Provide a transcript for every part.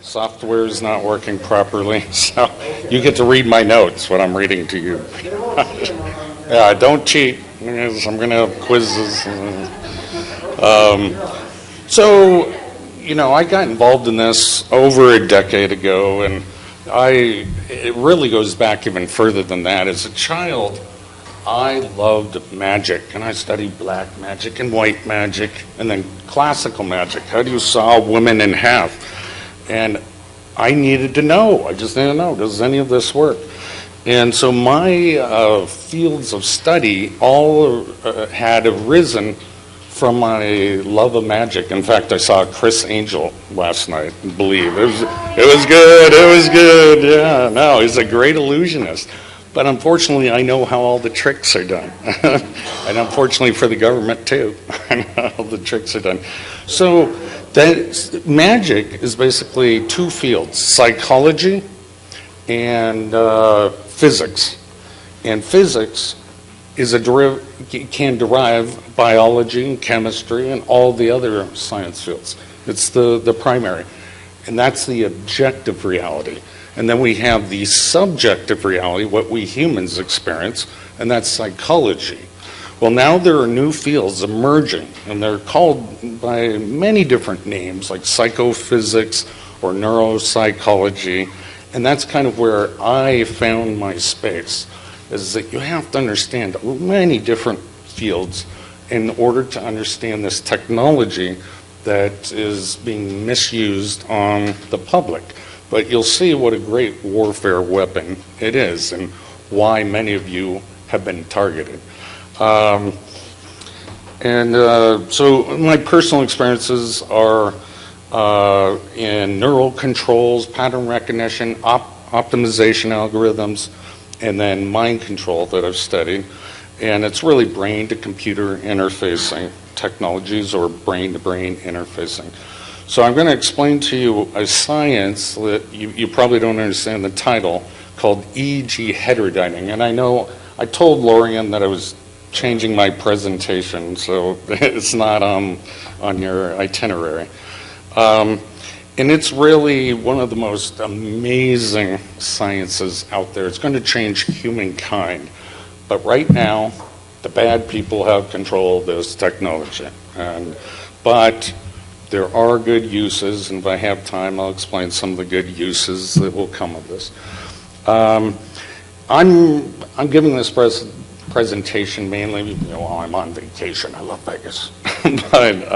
software is not working properly, so you get to read my notes, what I'm reading to you. Yeah, don't cheat, because I'm going to have quizzes. So, I got involved in this over a decade ago, and it really goes back even further than that. As a child, I loved magic, and I studied black magic and white magic, and then classical magic. How do you saw women in half? And I needed to know. I just needed to know, does any of this work? And so my fields of study all had arisen from my love of magic. In fact, I saw Chris Angel last night, I believe. It was good. Yeah, no, he's a great illusionist. But unfortunately, I know how all the tricks are done. And unfortunately for the government, too, I know how all the tricks are done. So magic is basically two fields, psychology and physics. And physics is can derive biology and chemistry and all the other science fields. It's the primary. And that's the objective reality. And then we have the subjective reality, what we humans experience, and that's psychology. Well, now there are new fields emerging, and they're called by many different names, like psychophysics or neuropsychology, and that's kind of where I found my space, is that you have to understand many different fields in order to understand this technology that is being misused on the public. But you'll see what a great warfare weapon it is and why many of you have been targeted. So my personal experiences are in neural controls, pattern recognition, optimization algorithms, and then mind control that I've studied. And it's really brain-to-computer interfacing technologies or brain-to-brain interfacing. So I'm going to explain to you a science that you probably don't understand the title, called EEG heterodyning. And I know I told Lorian that I was changing my presentation, so it's not on your itinerary. And it's really one of the most amazing sciences out there. It's going to change humankind. But right now, the bad people have control of this technology. But there are good uses, and if I have time, I'll explain some of the good uses that will come of this. I'm giving this presentation mainly while I'm on vacation. I love Vegas. But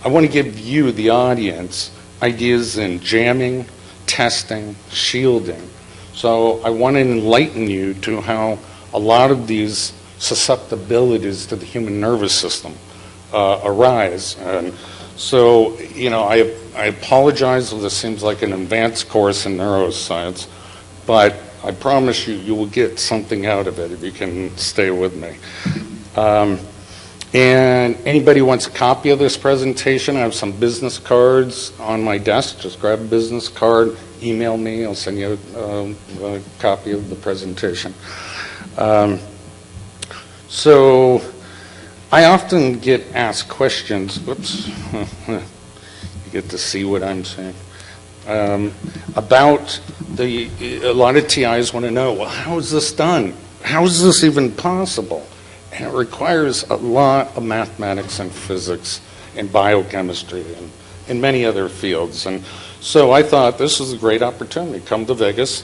I want to give you, the audience, ideas in jamming, testing, shielding. So I want to enlighten you to how a lot of these susceptibilities to the human nervous system arise. And so, I apologize if this seems like an advanced course in neuroscience, but I promise you will get something out of it if you can stay with me. And anybody who wants a copy of this presentation, I have some business cards on my desk. Just grab a business card, email me, I'll send you a copy of the presentation. So I often get asked questions, whoops, you get to see what I'm saying, about a lot of TIs want to know, well, how is this done? How is this even possible? And it requires a lot of mathematics and physics and biochemistry and many other fields. And so I thought this was a great opportunity. Come to Vegas,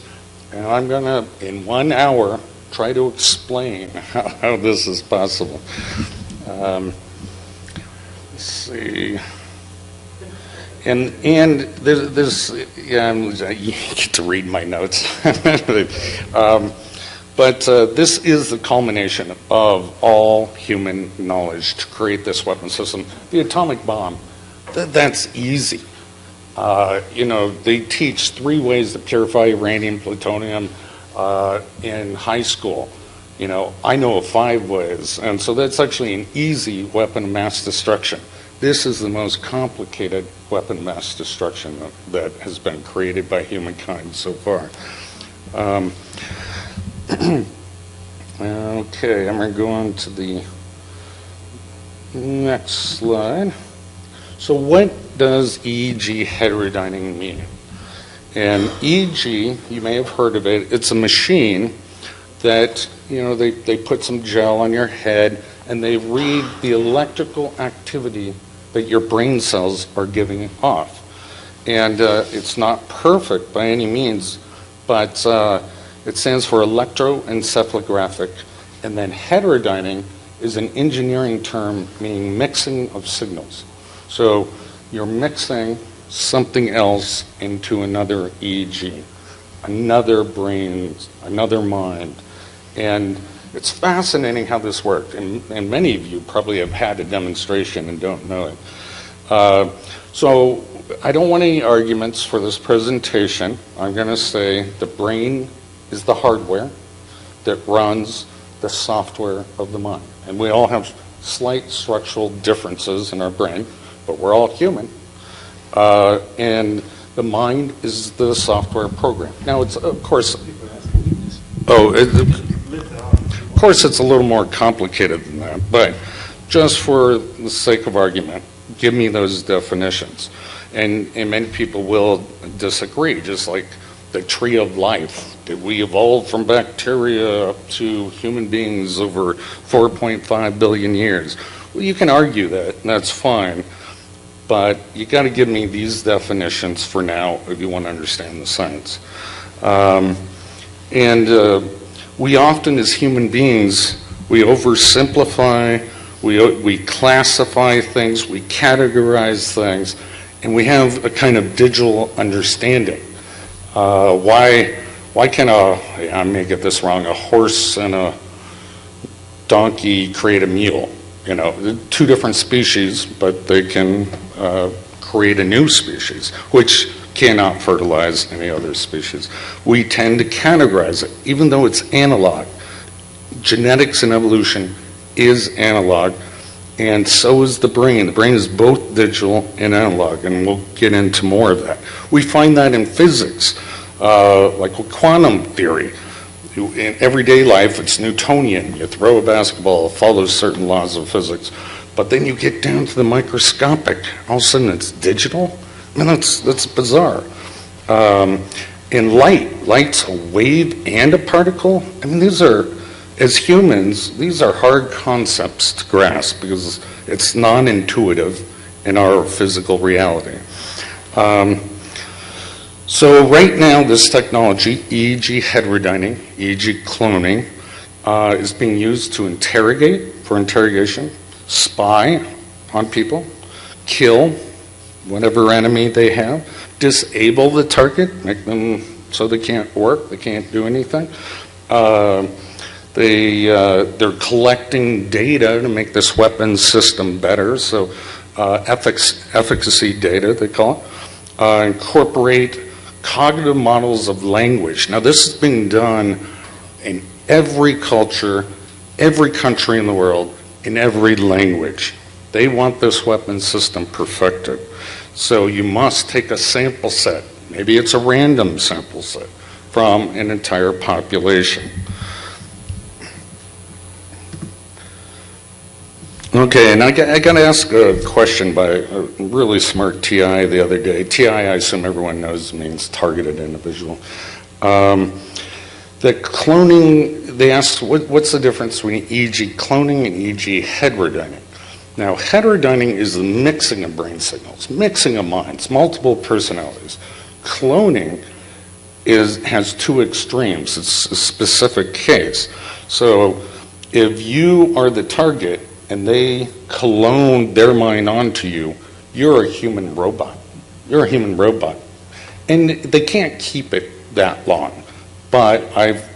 and I'm going to, in 1 hour, try to explain how this is possible. Let's see. And there's you get to read my notes. But this is the culmination of all human knowledge to create this weapon system. The atomic bomb, that's easy. They teach 3 ways to purify uranium, plutonium in high school. I know of 5 ways, and so that's actually an easy weapon of mass destruction. This is the most complicated weapon of mass destruction that has been created by humankind so far. Okay, I'm going to go on to the next slide. So what does EEG heterodyning mean? And EEG, you may have heard of it, it's a machine that, they put some gel on your head and they read the electrical activity that your brain cells are giving off. And it's not perfect by any means, but it stands for electroencephalographic. And then heterodyning is an engineering term meaning mixing of signals. So you're mixing something else into another EEG, another brain, another mind. And it's fascinating how this works. And many of you probably have had a demonstration and don't know it. So I don't want any arguments for this presentation. I'm going to say the brain is the hardware that runs the software of the mind. And we all have slight structural differences in our brain, but we're all human. And the mind is the software program. Now, it's, of course, it's a little more complicated than that, but just for the sake of argument, give me those definitions. And many people will disagree, just like the tree of life. Did we evolve from bacteria up to human beings over 4.5 billion years? Well, you can argue that, and that's fine, but you got to give me these definitions for now if you want to understand the science. We often, as human beings, we oversimplify, we classify things, we categorize things, and we have a kind of digital understanding. Why can I may get this wrong, a horse and a donkey create a mule? Two different species, but they can create a new species, which cannot fertilize any other species. We tend to categorize it, even though it's analog. Genetics and evolution is analog, and so is the brain. The brain is both digital and analog, and we'll get into more of that. We find that in physics, like with quantum theory. In everyday life, it's Newtonian. You throw a basketball, it follows certain laws of physics. But then you get down to the microscopic. All of a sudden, it's digital. I mean, that's bizarre. In light's a wave and a particle. I mean, these are, as humans, these are hard concepts to grasp because it's non-intuitive in our physical reality. So right now, this technology, EEG heterodyning, EEG cloning, is being used to for interrogation, spy on people, kill whatever enemy they have, disable the target, make them so they can't work, they can't do anything. They're collecting data to make this weapons system better, so efficacy data, they call it. Incorporate cognitive models of language. Now, this is being done in every culture, every country in the world, in every language. They want this weapon system perfected. So you must take a sample set, maybe it's a random sample set, from an entire population. Okay, and I got to ask a question by a really smart TI the other day. TI, I assume everyone knows, means targeted individual. The cloning, they asked, what's the difference between EEG cloning and EEG heterodyning? Now, heterodyning is the mixing of brain signals, mixing of minds, multiple personalities. Cloning has two extremes. It's a specific case. So if you are the target and they clone their mind onto you, you're a human robot. You're a human robot. And they can't keep it that long. But I've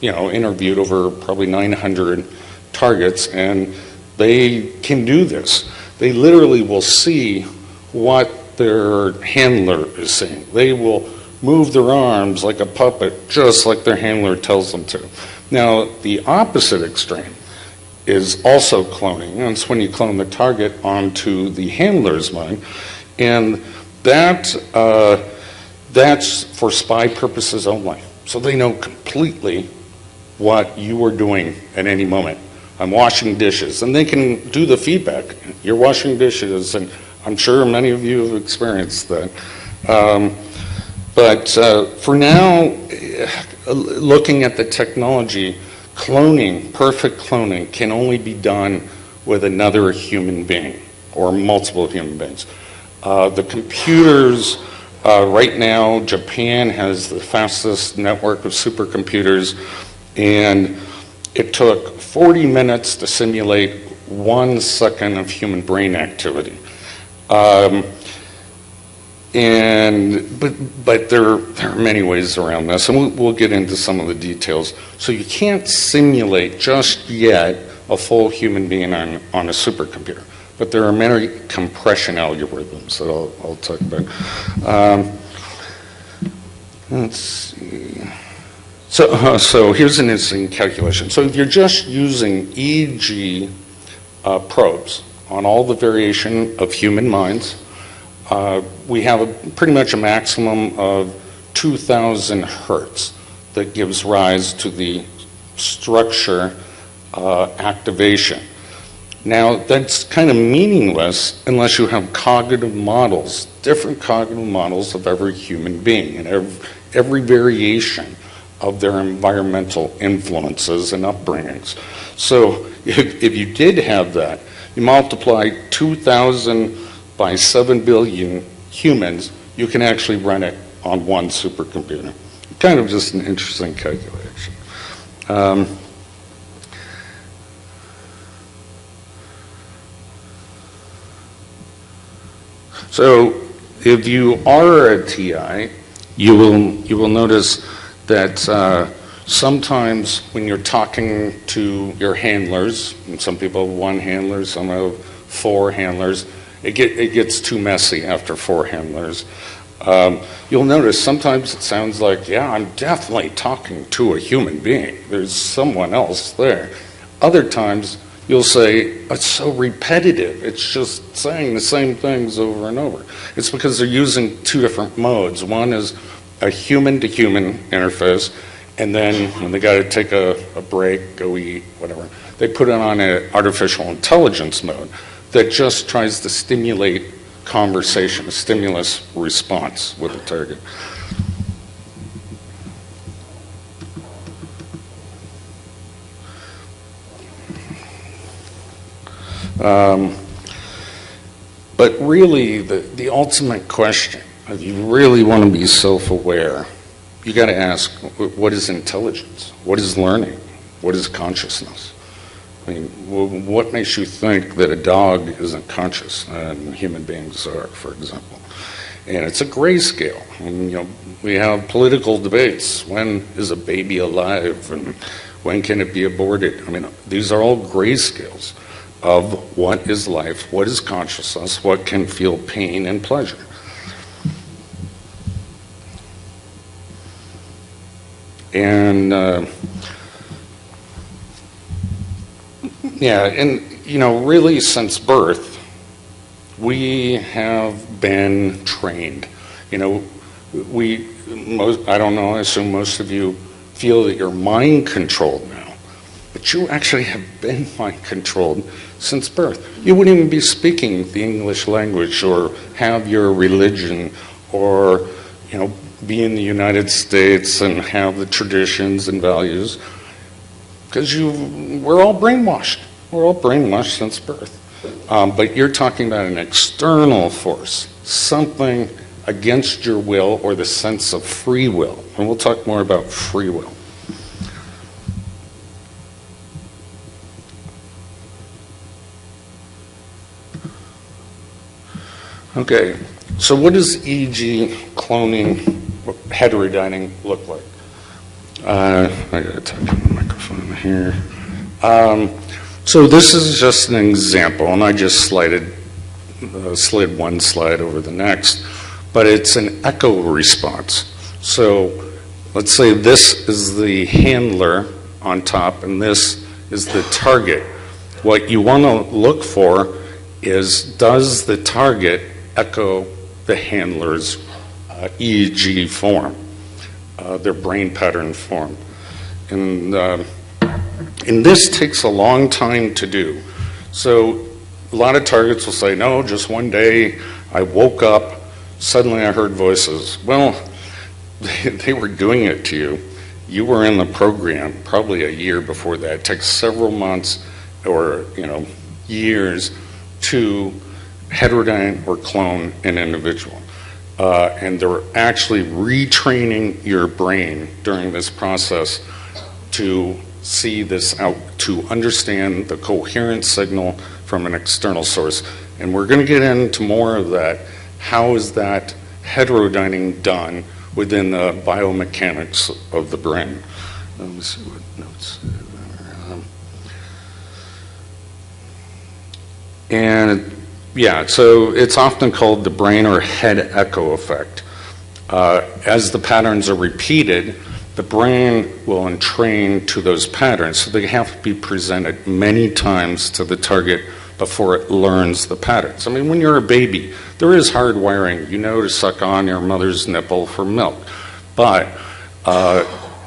interviewed over probably 900 targets, and they can do this. They literally will see what their handler is seeing. They will move their arms like a puppet, just like their handler tells them to. Now, the opposite extreme is also cloning. And it's when you clone the target onto the handler's mind. And that's for spy purposes only. So they know completely what you are doing at any moment. I'm washing dishes, and they can do the feedback. You're washing dishes, and I'm sure many of you have experienced that. But for now, looking at the technology, cloning, perfect cloning, can only be done with another human being or multiple human beings. The computers, right now, Japan has the fastest network of supercomputers, and it took 40 minutes to simulate 1 second of human brain activity. But there are many ways around this, and we'll get into some of the details. So you can't simulate just yet a full human being on a supercomputer, but there are many compression algorithms that I'll talk about. Let's see. So here's an interesting calculation. So if you're just using EEG probes on all the variation of human minds, we have pretty much a maximum of 2,000 hertz that gives rise to the structure activation. Now, that's kind of meaningless unless you have cognitive models, different cognitive models of every human being and every variation of their environmental influences and upbringings. So if you did have that, you multiply 2,000 by 7 billion humans, you can actually run it on one supercomputer. Kind of just an interesting calculation. So if you are a TI, you will notice that sometimes when you're talking to your handlers, and some people have 1 handler, some have 4 handlers, it gets too messy after 4 handlers. You'll notice sometimes it sounds like, yeah, I'm definitely talking to a human being. There's someone else there. Other times you'll say, it's so repetitive. It's just saying the same things over and over. It's because they're using 2 different modes. One is a human-to-human interface, and then when they got to take a break, go eat, whatever, they put it on an artificial intelligence mode that just tries to stimulate conversation, a stimulus response with the target. But really, the ultimate question, if you really want to be self-aware, you got to ask, what is intelligence? What is learning? What is consciousness? I mean, what makes you think that a dog isn't conscious and human beings are, for example? And it's a grayscale. And, we have political debates. When is a baby alive, and when can it be aborted? I mean, these are all grayscales of what is life, what is consciousness, what can feel pain and pleasure. And really since birth, we have been trained. I don't know, I assume most of you feel that you're mind controlled now, but you actually have been mind controlled since birth. You wouldn't even be speaking the English language or have your religion or, be in the United States and have the traditions and values, because we're all brainwashed. We're all brainwashed since birth. But you're talking about an external force, something against your will or the sense of free will. And we'll talk more about free will. Okay, so what does EEG cloning, heterodyning look like? I gotta touch the microphone here. So this is just an example, and I just slid one slide over the next, but it's an echo response. So let's say this is the handler on top, and this is the target. What you want to look for is, does the target echo the handler's EEG form, their brain pattern form? And this takes a long time to do. So a lot of targets will say, no, just one day I woke up, suddenly I heard voices. Well, they were doing it to you. You were in the program probably a year before that. It takes several months or years to heterodyne or clone an individual. And they're actually retraining your brain during this process to see this out, to understand the coherent signal from an external source. And we're going to get into more of that. How is that heterodyning done within the biomechanics of the brain? Let me see what notes. And yeah, so it's often called the brain or head echo effect. As the patterns are repeated, the brain will entrain to those patterns, so they have to be presented many times to the target before it learns the patterns. I mean, when you're a baby, there is hardwiring, to suck on your mother's nipple for milk. But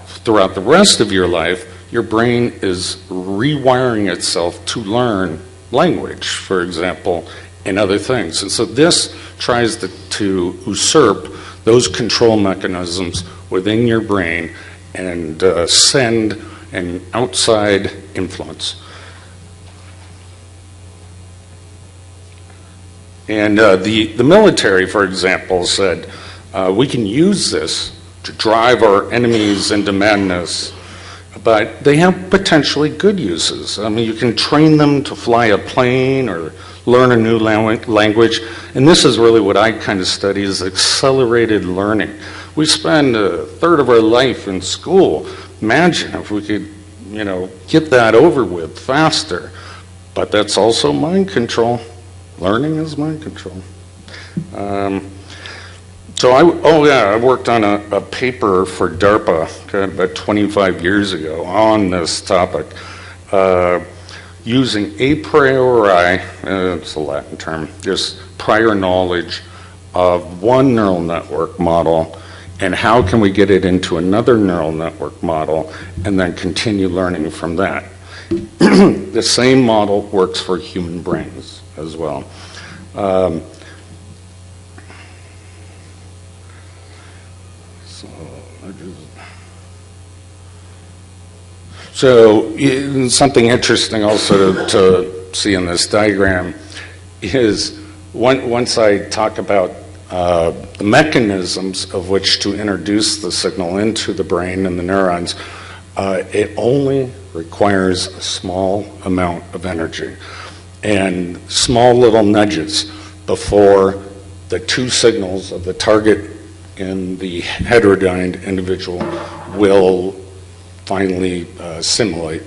throughout the rest of your life, your brain is rewiring itself to learn language, for example, and other things. And so this tries to usurp those control mechanisms within your brain and send an outside influence. And the military, for example, said, we can use this to drive our enemies into madness, but they have potentially good uses. I mean, you can train them to fly a plane or learn a new language, and this is really what I kind of study is accelerated learning. We spend a third of our life in school. Imagine if we could, get that over with faster. But that's also mind control. Learning is mind control. I worked on a paper for DARPA about 25 years ago on this topic, using a priori, it's a Latin term, just prior knowledge of one neural network model, and how can we get it into another neural network model, and then continue learning from that. The same model works for human brains as well. So something interesting also to see in this diagram is once I talk about the mechanisms of which to introduce the signal into the brain and the neurons, it only requires a small amount of energy and small little nudges before the two signals of the target and the heterodyned individual will finally simulate.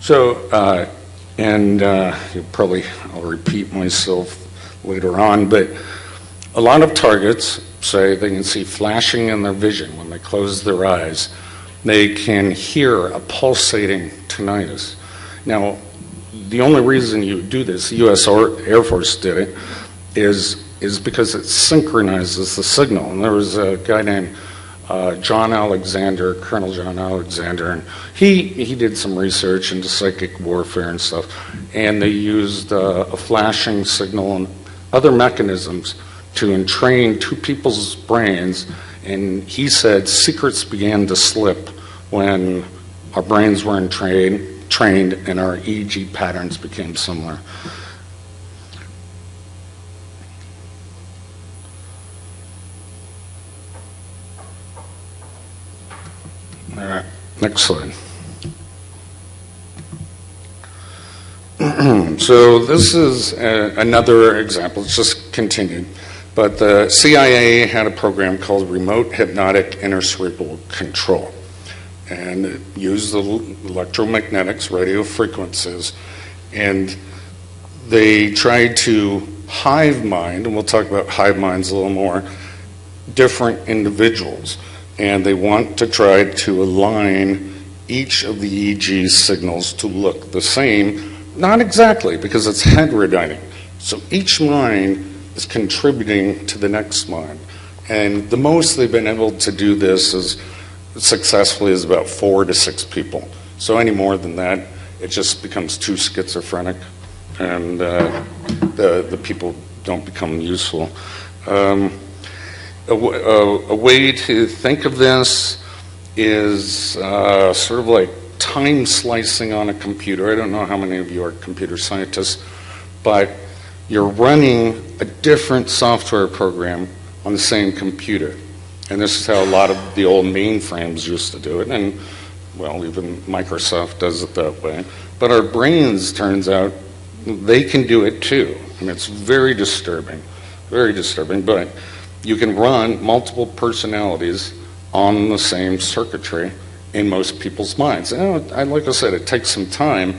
So, I'll repeat myself later on, but a lot of targets say they can see flashing in their vision when they close their eyes. They can hear a pulsating tinnitus. Now, the only reason you do this, the U.S. Air Force did it, is because it synchronizes the signal. And there was a guy named John Alexander, Colonel John Alexander, and he did some research into psychic warfare and stuff, and they used a flashing signal and other mechanisms to entrain two people's brains, and he said secrets began to slip when our brains were trained and our EEG patterns became similar. All right, next slide. So this is another example. It's just continued. But the CIA had a program called Remote Hypnotic Intracerebral Control. And it used the electromagnetics, radio frequencies, and they tried to hive mind, and we'll talk about hive minds a little more, different individuals. And they want to try to align each of the EEG signals to look the same. Not exactly, because it's heterodyning. So each mind is contributing to the next mind. And the most they've been able to do this is successfully is about 4 to 6 people. So any more than that, it just becomes too schizophrenic. And the people don't become useful. A way to think of this is sort of like time slicing on a computer. I don't know how many of you are computer scientists, but you're running a different software program on the same computer. And this is how a lot of the old mainframes used to do it. And, well, even Microsoft does it that way. But our brains, turns out, they can do it too. And it's very disturbing, but you can run multiple personalities on the same circuitry in most people's minds. And, like I said, it takes some time,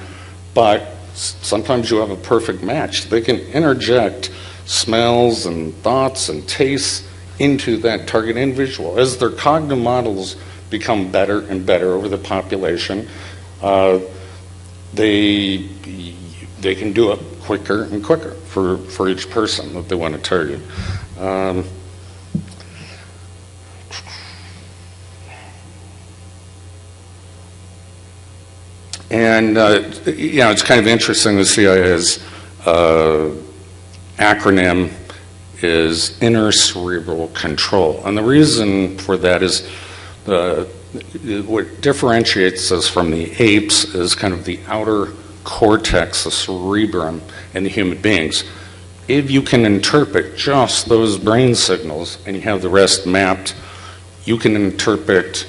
but sometimes you have a perfect match. They can interject smells and thoughts and tastes into that target individual. As their cognitive models become better and better over the population, they can do it quicker and quicker for each person that they want to target. And it's kind of interesting. The CIA's acronym is inner cerebral control, and the reason for that is what differentiates us from the apes is kind of the outer cortex, the cerebrum, in the human beings. If you can interpret just those brain signals and you have the rest mapped, you can interpret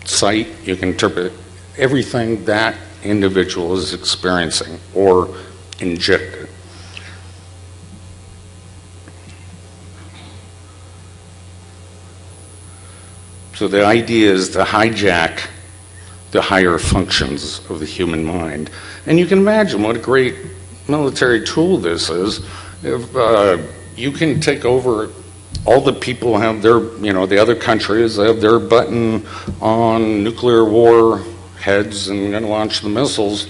sight, you can interpret everything that individual is experiencing or injected. So the idea is to hijack the higher functions of the human mind. And you can imagine what a great military tool this is. If you can take over, all the people have their, the other countries have their button on nuclear war heads and going to launch the missiles.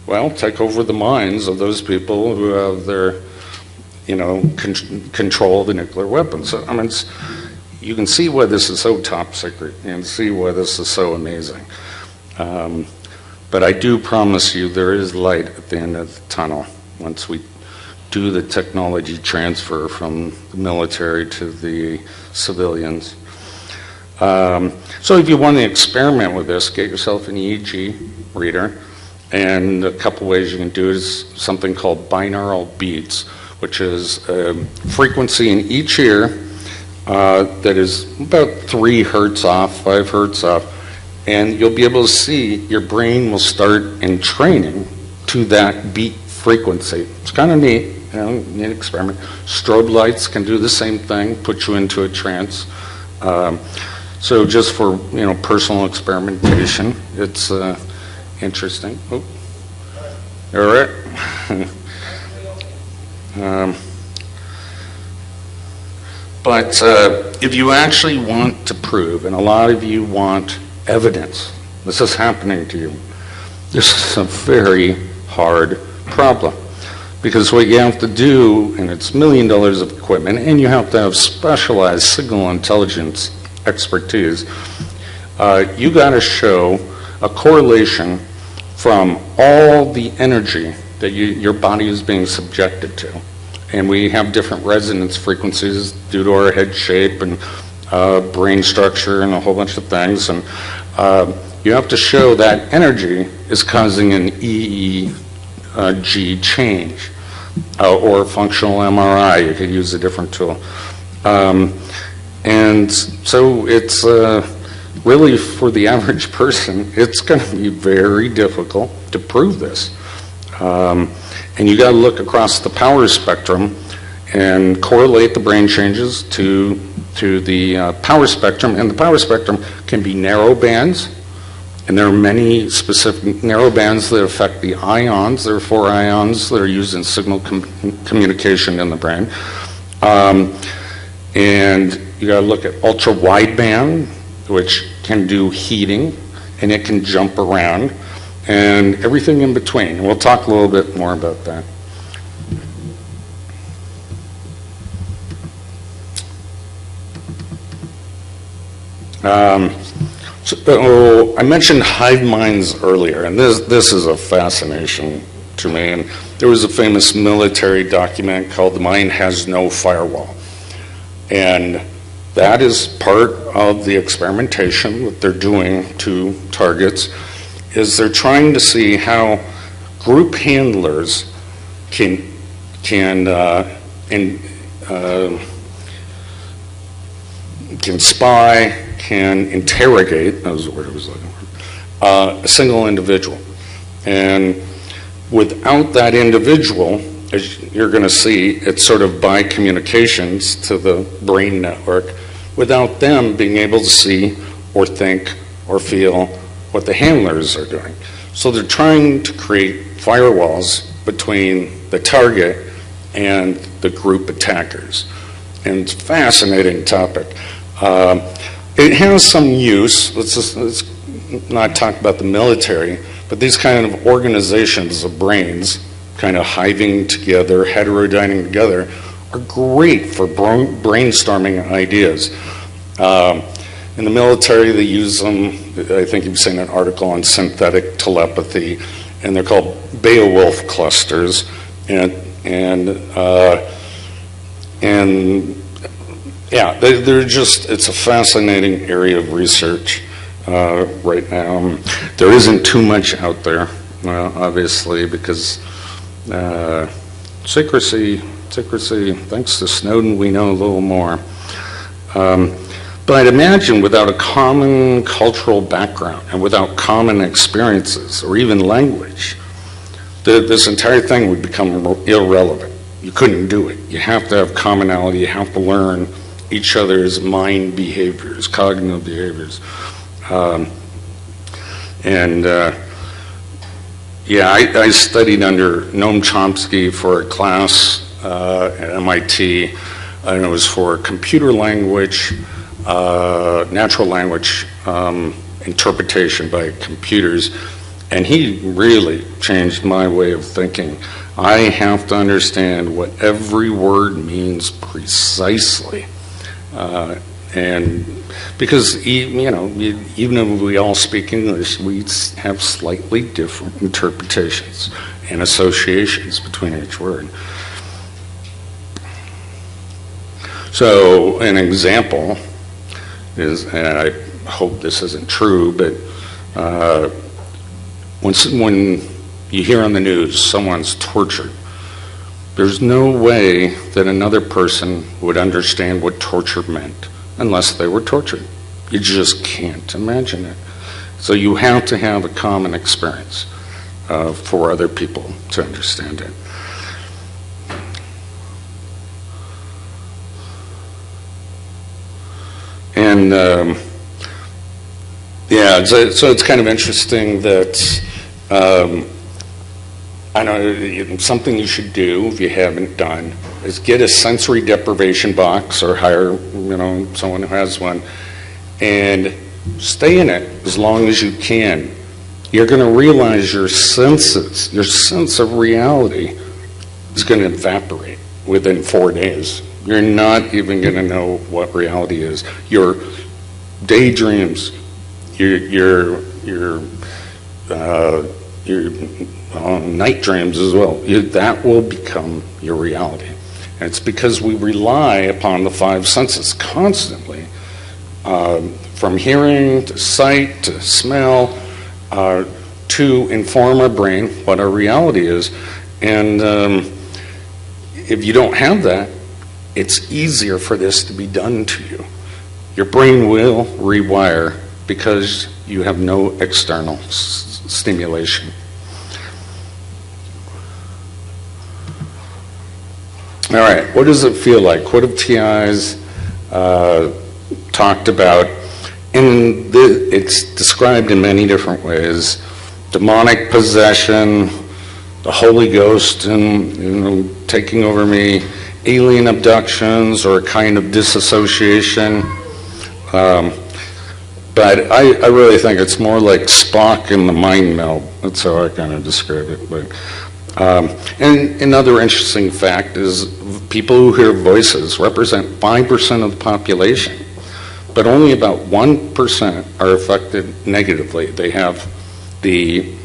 Well, take over the minds of those people who have their, control of the nuclear weapons. So, you can see why this is so top secret and see why this is so amazing. But I do promise you there is light at the end of the tunnel once we do the technology transfer from the military to the civilians. So if you want to experiment with this, get yourself an EEG reader, and a couple ways you can do it is something called binaural beats, which is a frequency in each ear that is about 3 hertz off, 5 hertz off, and you'll be able to see your brain will start in training to that beat frequency. It's kind of neat, neat experiment. Strobe lights can do the same thing, put you into a trance. So just for personal experimentation, it's interesting. Oh, all right. But if you actually want to prove, and a lot of you want evidence, this is happening to you, this is a very hard problem. Because what you have to do, and it's $1 million of equipment, and you have to have specialized signal intelligence expertise, you got to show a correlation from all the energy that your body is being subjected to. And we have different resonance frequencies due to our head shape and brain structure and a whole bunch of things. And you have to show that energy is causing an EEG change or functional MRI. You could use a different tool. And so it's really, for the average person, it's going to be very difficult to prove this. And you got to look across the power spectrum and correlate the brain changes to the power spectrum. And the power spectrum can be narrow bands, and there are many specific narrow bands that affect the ions. There are 4 ions that are used in signal communication in the brain. And you got to look at ultra wideband, which can do heating, and it can jump around, and everything in between. And we'll talk a little bit more about that. So I mentioned hive minds earlier, and this is a fascination to me. And there was a famous military document called "The Mind Has No Firewall," and that is part of the experimentation that they're doing to targets. Is they're trying to see how group handlers can spy, can interrogate, that was the word I was looking for, a single individual. And without that individual, as you're going to see, it's sort of by communications to the brain network, without them being able to see or think or feel what the handlers are doing. So they're trying to create firewalls between the target and the group attackers. And it's a fascinating topic. It has some use. Let's not talk about the military, but these kind of organizations of brains kind of hiving together, heterodyning together, are great for brainstorming ideas. In the military, they use them. I think you've seen an article on synthetic telepathy, and they're called Beowulf clusters. And yeah, they're just, it's a fascinating area of research right now. There isn't too much out there, obviously, because secrecy, thanks to Snowden, we know a little more. But I'd imagine without a common cultural background and without common experiences or even language, this entire thing would become irrelevant. You couldn't do it. You have to have commonality. You have to learn each other's mind behaviors, cognitive behaviors. I studied under Noam Chomsky for a class at MIT, and it was for computer language, natural language interpretation by computers, and he really changed my way of thinking. I have to understand what every word means precisely. And because, even if we all speak English, we have slightly different interpretations and associations between each word. So an example is, and I hope this isn't true, but when you hear on the news someone's tortured, there's no way that another person would understand what torture meant unless they were tortured. You just can't imagine it. So you have to have a common experience for other people to understand it. And so it's kind of interesting that I know something you should do if you haven't done is get a sensory deprivation box or hire someone who has one and stay in it as long as you can. You're going to realize your sense of reality is going to evaporate within 4 days. You're not even going to know what reality is. Your daydreams, your night dreams as well, that will become your reality. And it's because we rely upon the five senses constantly, from hearing to sight to smell, to inform our brain what our reality is. And if you don't have that, it's easier for this to be done to you. Your brain will rewire because you have no external stimulation. All right, what does it feel like? What have TIs talked about? And it's described in many different ways. Demonic possession, the Holy Ghost and taking over me, alien abductions, or a kind of disassociation. But I really think it's more like Spock in the mind meld. That's how I kind of describe it. But and another interesting fact is people who hear voices represent 5% of the population, but only about 1% are affected negatively. They have the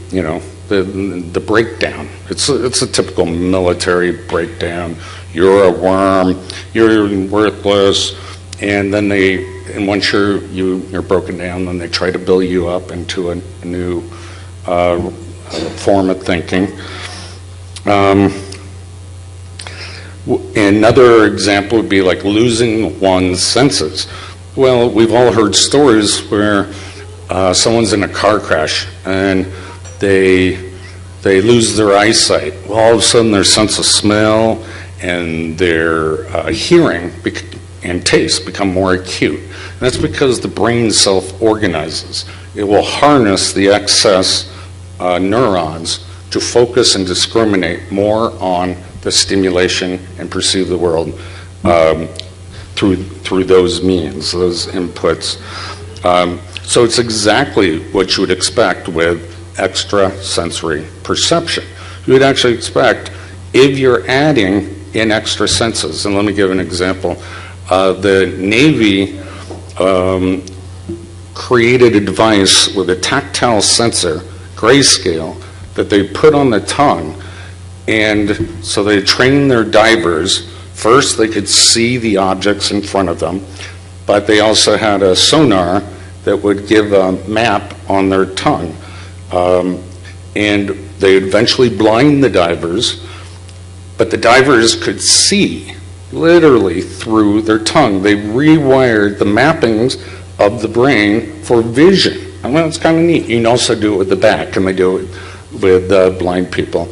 the breakdown. It's a typical military breakdown. You're a worm, you're worthless, and then once you're broken down, then they try to build you up into a new form of thinking. Another example would be like losing one's senses. Well, we've all heard stories where someone's in a car crash and they lose their eyesight. Well, all of a sudden their sense of smell and their hearing and taste become more acute. And that's because the brain self-organizes. It will harness the excess neurons to focus and discriminate more on the stimulation and perceive the world through those means, those inputs. So it's exactly what you would expect with extrasensory perception. You would actually expect if you're adding in extra senses. And let me give an example. The Navy created a device with a tactile sensor, grayscale, that they put on the tongue. And so they trained their divers. First, they could see the objects in front of them, but they also had a sonar that would give a map on their tongue. And they eventually blind the divers, but the divers could see literally through their tongue. They rewired the mappings of the brain for vision. I mean, it's kind of neat. You can also do it with the back, and they do it with blind people.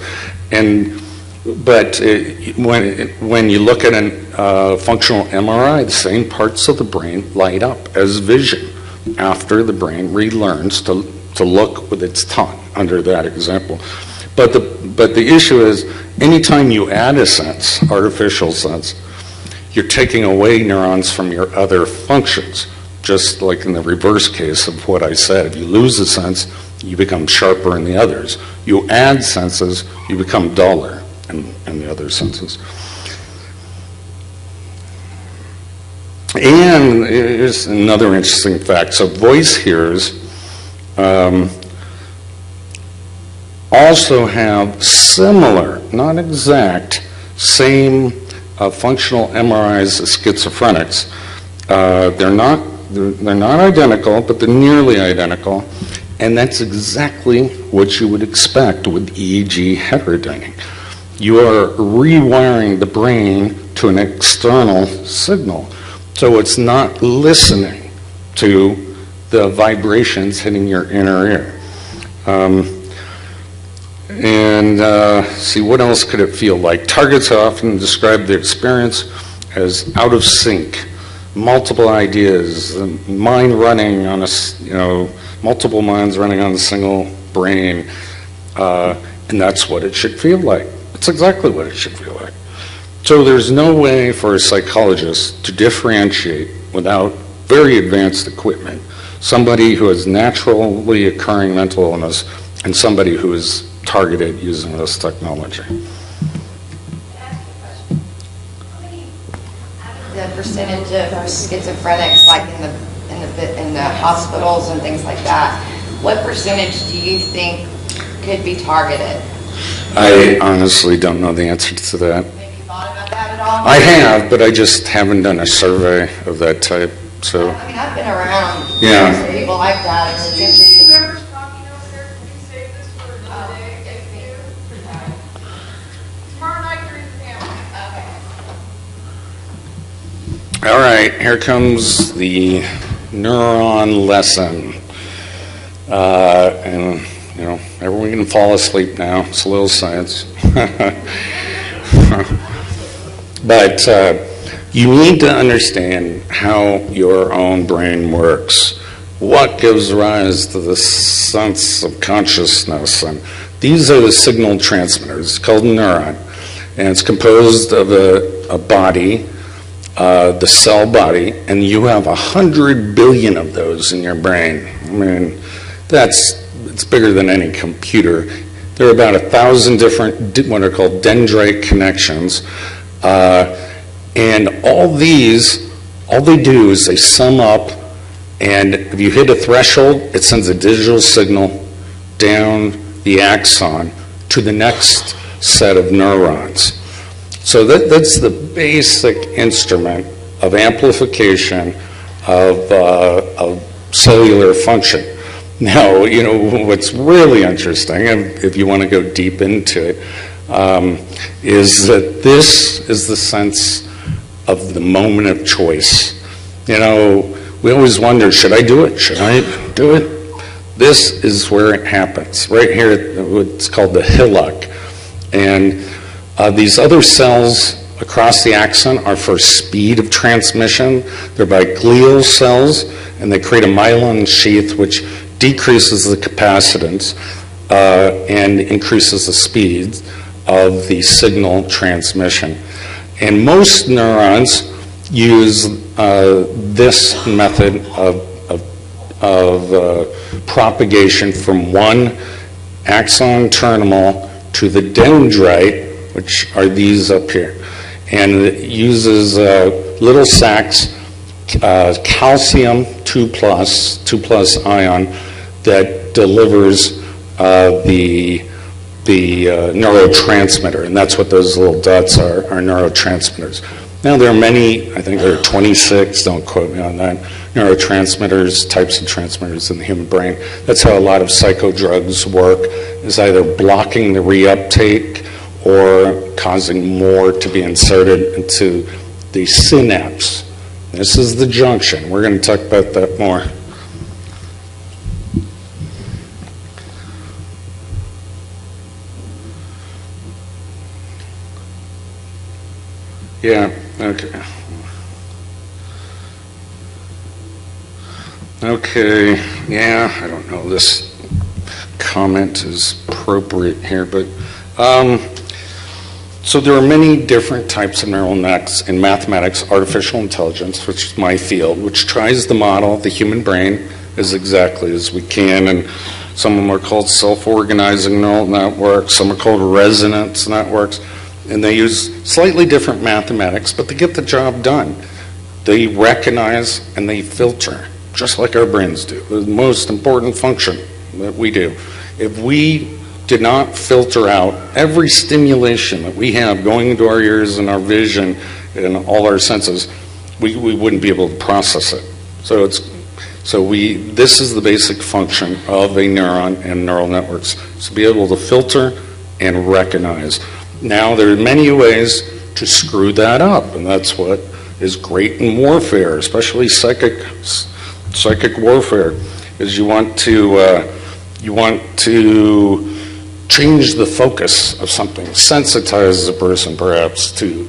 But when you look at a functional MRI, the same parts of the brain light up as vision after the brain relearns to look with its tongue, under that example. But the issue is, anytime you add a sense, artificial sense, you're taking away neurons from your other functions, just like in the reverse case of what I said. If you lose a sense, you become sharper in the others. You add senses, you become duller in the other senses. And here's another interesting fact. So voice hearers also have similar, not exact, same functional MRIs as schizophrenics. They're not identical, but they're nearly identical. And that's exactly what you would expect with EEG heterodyning. You are rewiring the brain to an external signal. So it's not listening to the vibrations hitting your inner ear. See, what else could it feel like? Targets often describe the experience as out of sync, multiple ideas, mind running on multiple minds running on a single brain, and that's what it should feel like. It's exactly what it should feel like. So there's no way for a psychologist to differentiate without very advanced equipment somebody who has naturally occurring mental illness and somebody who is targeted using this technology. The percentage of schizophrenics, like in the hospitals and things like that, what percentage do you think could be targeted? I honestly don't know the answer to that. Have you thought about that at all? I have, but I just haven't done a survey of that type. So I mean, I've been around Yeah. people like that. It's interesting. Whoever's talking over there, can we save this for another day? Tomorrow night during the family. Okay. all right, here comes the neuron lesson. And everyone can fall asleep now. It's a little science. But you need to understand how your own brain works. What gives rise to the sense of consciousness? And these are the signal transmitters. It's called a neuron. And it's composed of a body, the cell body, and you have 100 billion of those in your brain. I mean, it's bigger than any computer. There are about 1,000 different what are called dendrite connections. And all they do is they sum up, and if you hit a threshold, it sends a digital signal down the axon to the next set of neurons. So that's the basic instrument of amplification of cellular function. Now, what's really interesting, if you want to go deep into it, is that this is the sense of the moment of choice. We always wonder, should I do it? Should I do it? This is where it happens, right here, it's called the hillock. And these other cells across the axon are for speed of transmission. They're by glial cells, and they create a myelin sheath which decreases the capacitance and increases the speed of the signal transmission. And most neurons use this method of propagation from one axon terminal to the dendrite, which are these up here. And it uses little sacs, calcium 2+ ion that delivers the neurotransmitter, and that's what those little dots are neurotransmitters. Now there are many, I think there are 26, don't quote me on that, neurotransmitters, types of transmitters in the human brain. That's how a lot of psychodrugs work, is either blocking the reuptake or causing more to be inserted into the synapse. This is the junction. We're going to talk about that more. Yeah, okay. Okay, yeah, I don't know, this comment is appropriate here, but so there are many different types of neural nets in mathematics, artificial intelligence, which is my field, which tries to model the human brain as exactly as we can, and some of them are called self-organizing neural networks, some are called resonance networks, and they use slightly different mathematics, but they get the job done. They recognize and they filter, just like our brains do. The most important function that we do. If we did not filter out every stimulation that we have going into our ears and our vision and all our senses, we wouldn't be able to process it. This is the basic function of a neuron and neural networks, to be able to filter and recognize. Now, there are many ways to screw that up, and that's what is great in warfare, especially psychic warfare, is you want to change the focus of something, sensitize the person perhaps to,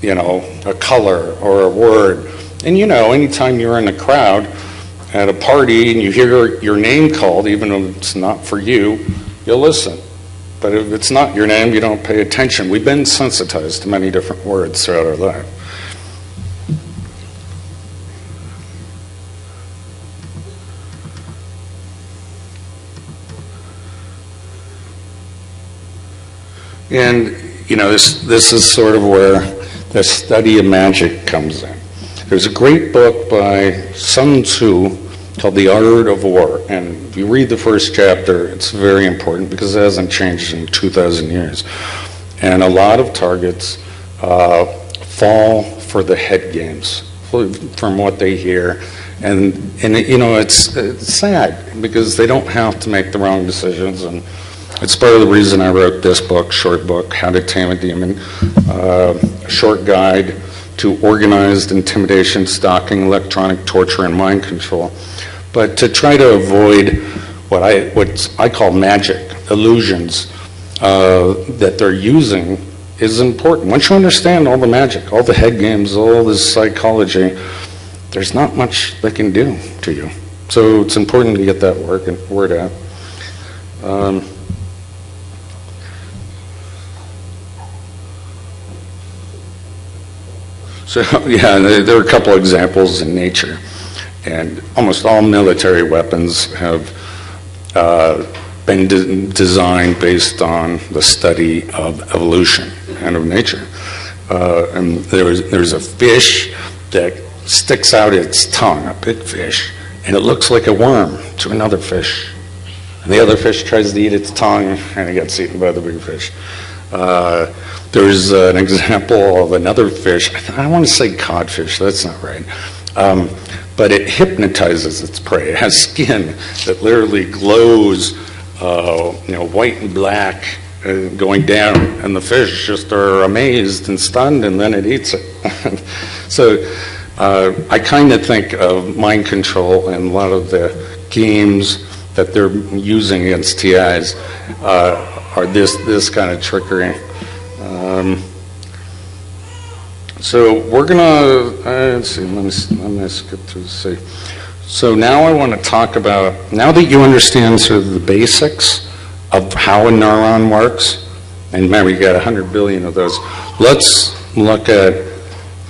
a color or a word. And anytime you're in a crowd at a party and you hear your name called, even if it's not for you, you'll listen. But if it's not your name, you don't pay attention. We've been sensitized to many different words throughout our life. And, this is sort of where the study of magic comes in. There's a great book by Sun Tzu called The Art of War. And if you read the first chapter, it's very important because it hasn't changed in 2,000 years. And a lot of targets fall for the head games from what they hear. And it's sad because they don't have to make the wrong decisions. And it's part of the reason I wrote this book, short book, How to Tame a Demon, a short guide to organized intimidation, stalking, electronic torture, and mind control. But to try to avoid what I call magic, illusions that they're using is important. Once you understand all the magic, all the head games, all this psychology, there's not much they can do to you. So it's important to get that word out. So, yeah, there are a couple examples in nature. And almost all military weapons have been designed based on the study of evolution and of nature. And there's a fish that sticks out its tongue, a big fish, and it looks like a worm to another fish. The other fish tries to eat its tongue, and it gets eaten by the big fish. There's an example of another fish. I want to say codfish. That's not right. But it hypnotizes its prey. It has skin that literally glows, white and black, going down, and the fish just are amazed and stunned, and then it eats it. So I kind of think of mind control and a lot of the games that they're using against TIs are this kind of trickery. So we're gonna let's see. Let me skip through. See. So now I want to talk about, now that you understand sort of the basics of how a neuron works, and remember you got 100 billion of those. Let's look at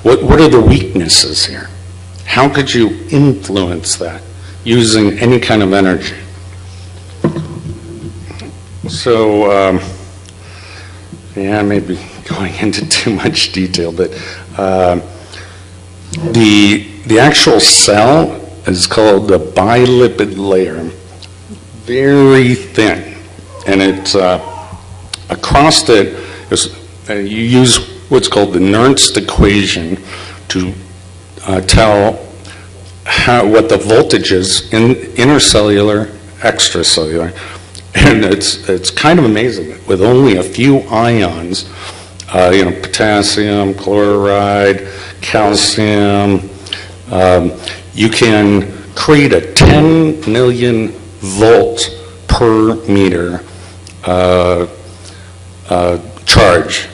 what are the weaknesses here. How could you influence that using any kind of energy? So, maybe going into too much detail, but the actual cell is called the bilipid layer, very thin, and it's across it is you use what's called the Nernst equation to tell what the voltage is in intercellular, extracellular. And it's kind of amazing. With only a few ions, potassium, chloride, calcium, you can create a 10 million volt per meter charge.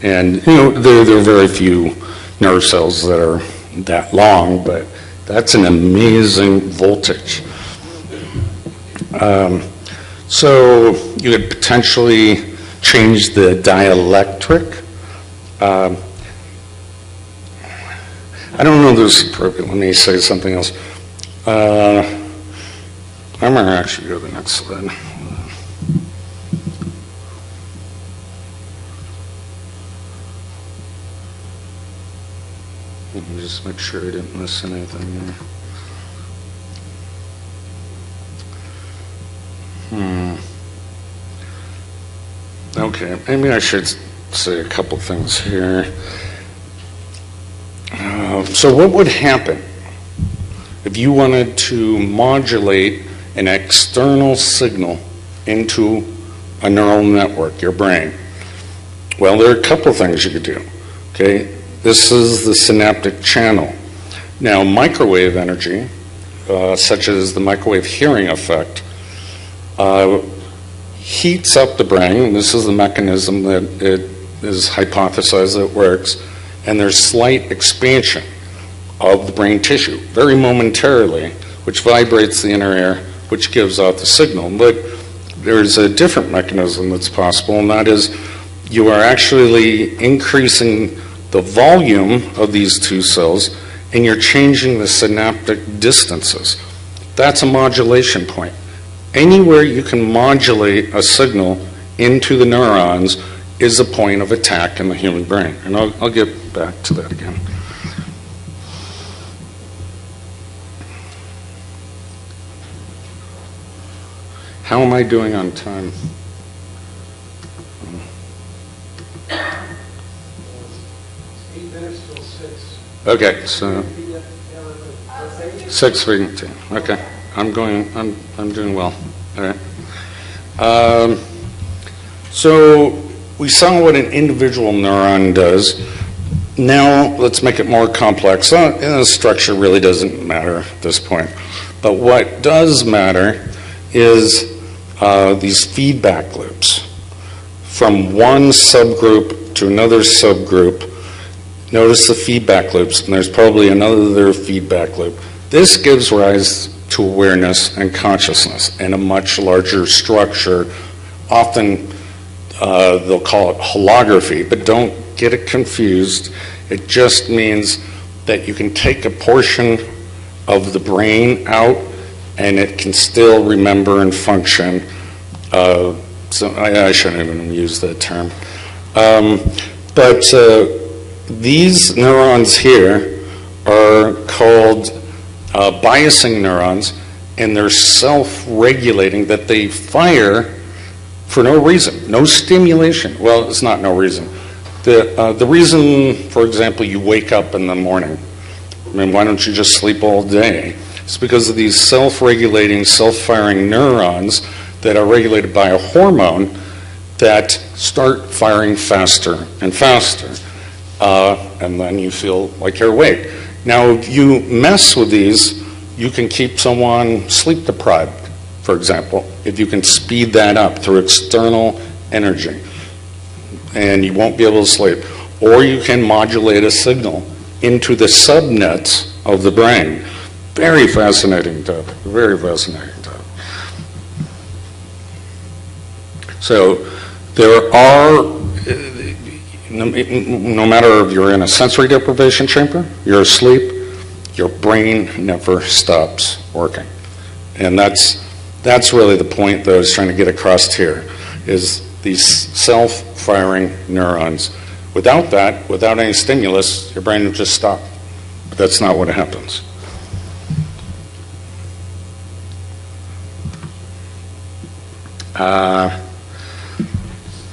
And there are very few nerve cells that are that long, but that's an amazing voltage. So you could potentially change the dielectric. I don't know if this is appropriate. Let me say something else. I'm going to actually go to the next slide. Let me just make sure I didn't miss anything there. Okay, maybe I should say a couple things here. So what would happen if you wanted to modulate an external signal into a neural network, your brain? Well, there are a couple of things you could do. Okay, this is the synaptic channel. Now, microwave energy, such as the microwave hearing effect, heats up the brain. This is the mechanism that it is hypothesized that works, and there's slight expansion of the brain tissue, very momentarily, which vibrates the inner ear, which gives out the signal. But there's a different mechanism that's possible, and that is you are actually increasing the volume of these two cells, and you're changing the synaptic distances. That's a modulation point. Anywhere you can modulate a signal into the neurons is a point of attack in the human brain. And I'll get back to that again. How am I doing on time? 8 minutes till 6. Okay, so 6:15. Okay. I'm doing well. All right. So we saw what an individual neuron does. Now let's make it more complex. The structure really doesn't matter at this point. But what does matter is these feedback loops from one subgroup to another subgroup. Notice the feedback loops, and there's probably another feedback loop. This gives rise to awareness and consciousness and a much larger structure. Often they'll call it holography, but don't get it confused. It just means that you can take a portion of the brain out and it can still remember and function. So I shouldn't even use that term. But these neurons here are called biasing neurons, and they're self-regulating, that they fire for no reason, no stimulation. Well, it's not no reason. The reason, for example, you wake up in the morning, I mean, why don't you just sleep all day? It's because of these self-regulating, self-firing neurons that are regulated by a hormone that start firing faster and faster. And then you feel like you're awake. Now, if you mess with these, you can keep someone sleep deprived, for example, if you can speed that up through external energy, and you won't be able to sleep. Or you can modulate a signal into the subnets of the brain. Very fascinating topic, very fascinating topic. So there are, no matter if you're in a sensory deprivation chamber, you're asleep, your brain never stops working. And that's really the point that I was trying to get across here, is these self-firing neurons. Without that, without any stimulus, your brain will just stop. But that's not what happens.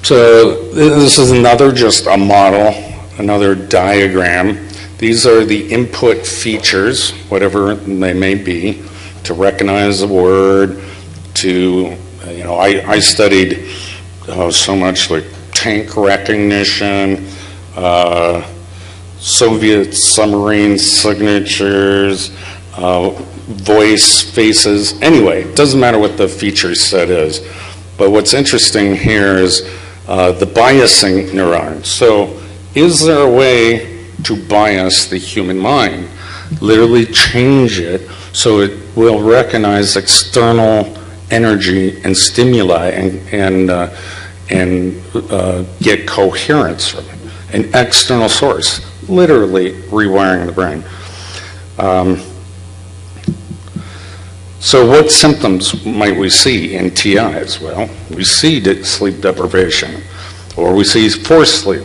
So this is another, just a model, another diagram. These are the input features, whatever they may be, to recognize a word, to, I studied so much like tank recognition, Soviet submarine signatures, voice, faces. Anyway, it doesn't matter what the feature set is. But what's interesting here is the biasing neuron. So is there a way to bias the human mind? Literally change it so it will recognize external energy and stimuli and get coherence from it. An external source, literally rewiring the brain. So what symptoms might we see in TIs? Well, we see sleep deprivation, or we see forced sleep.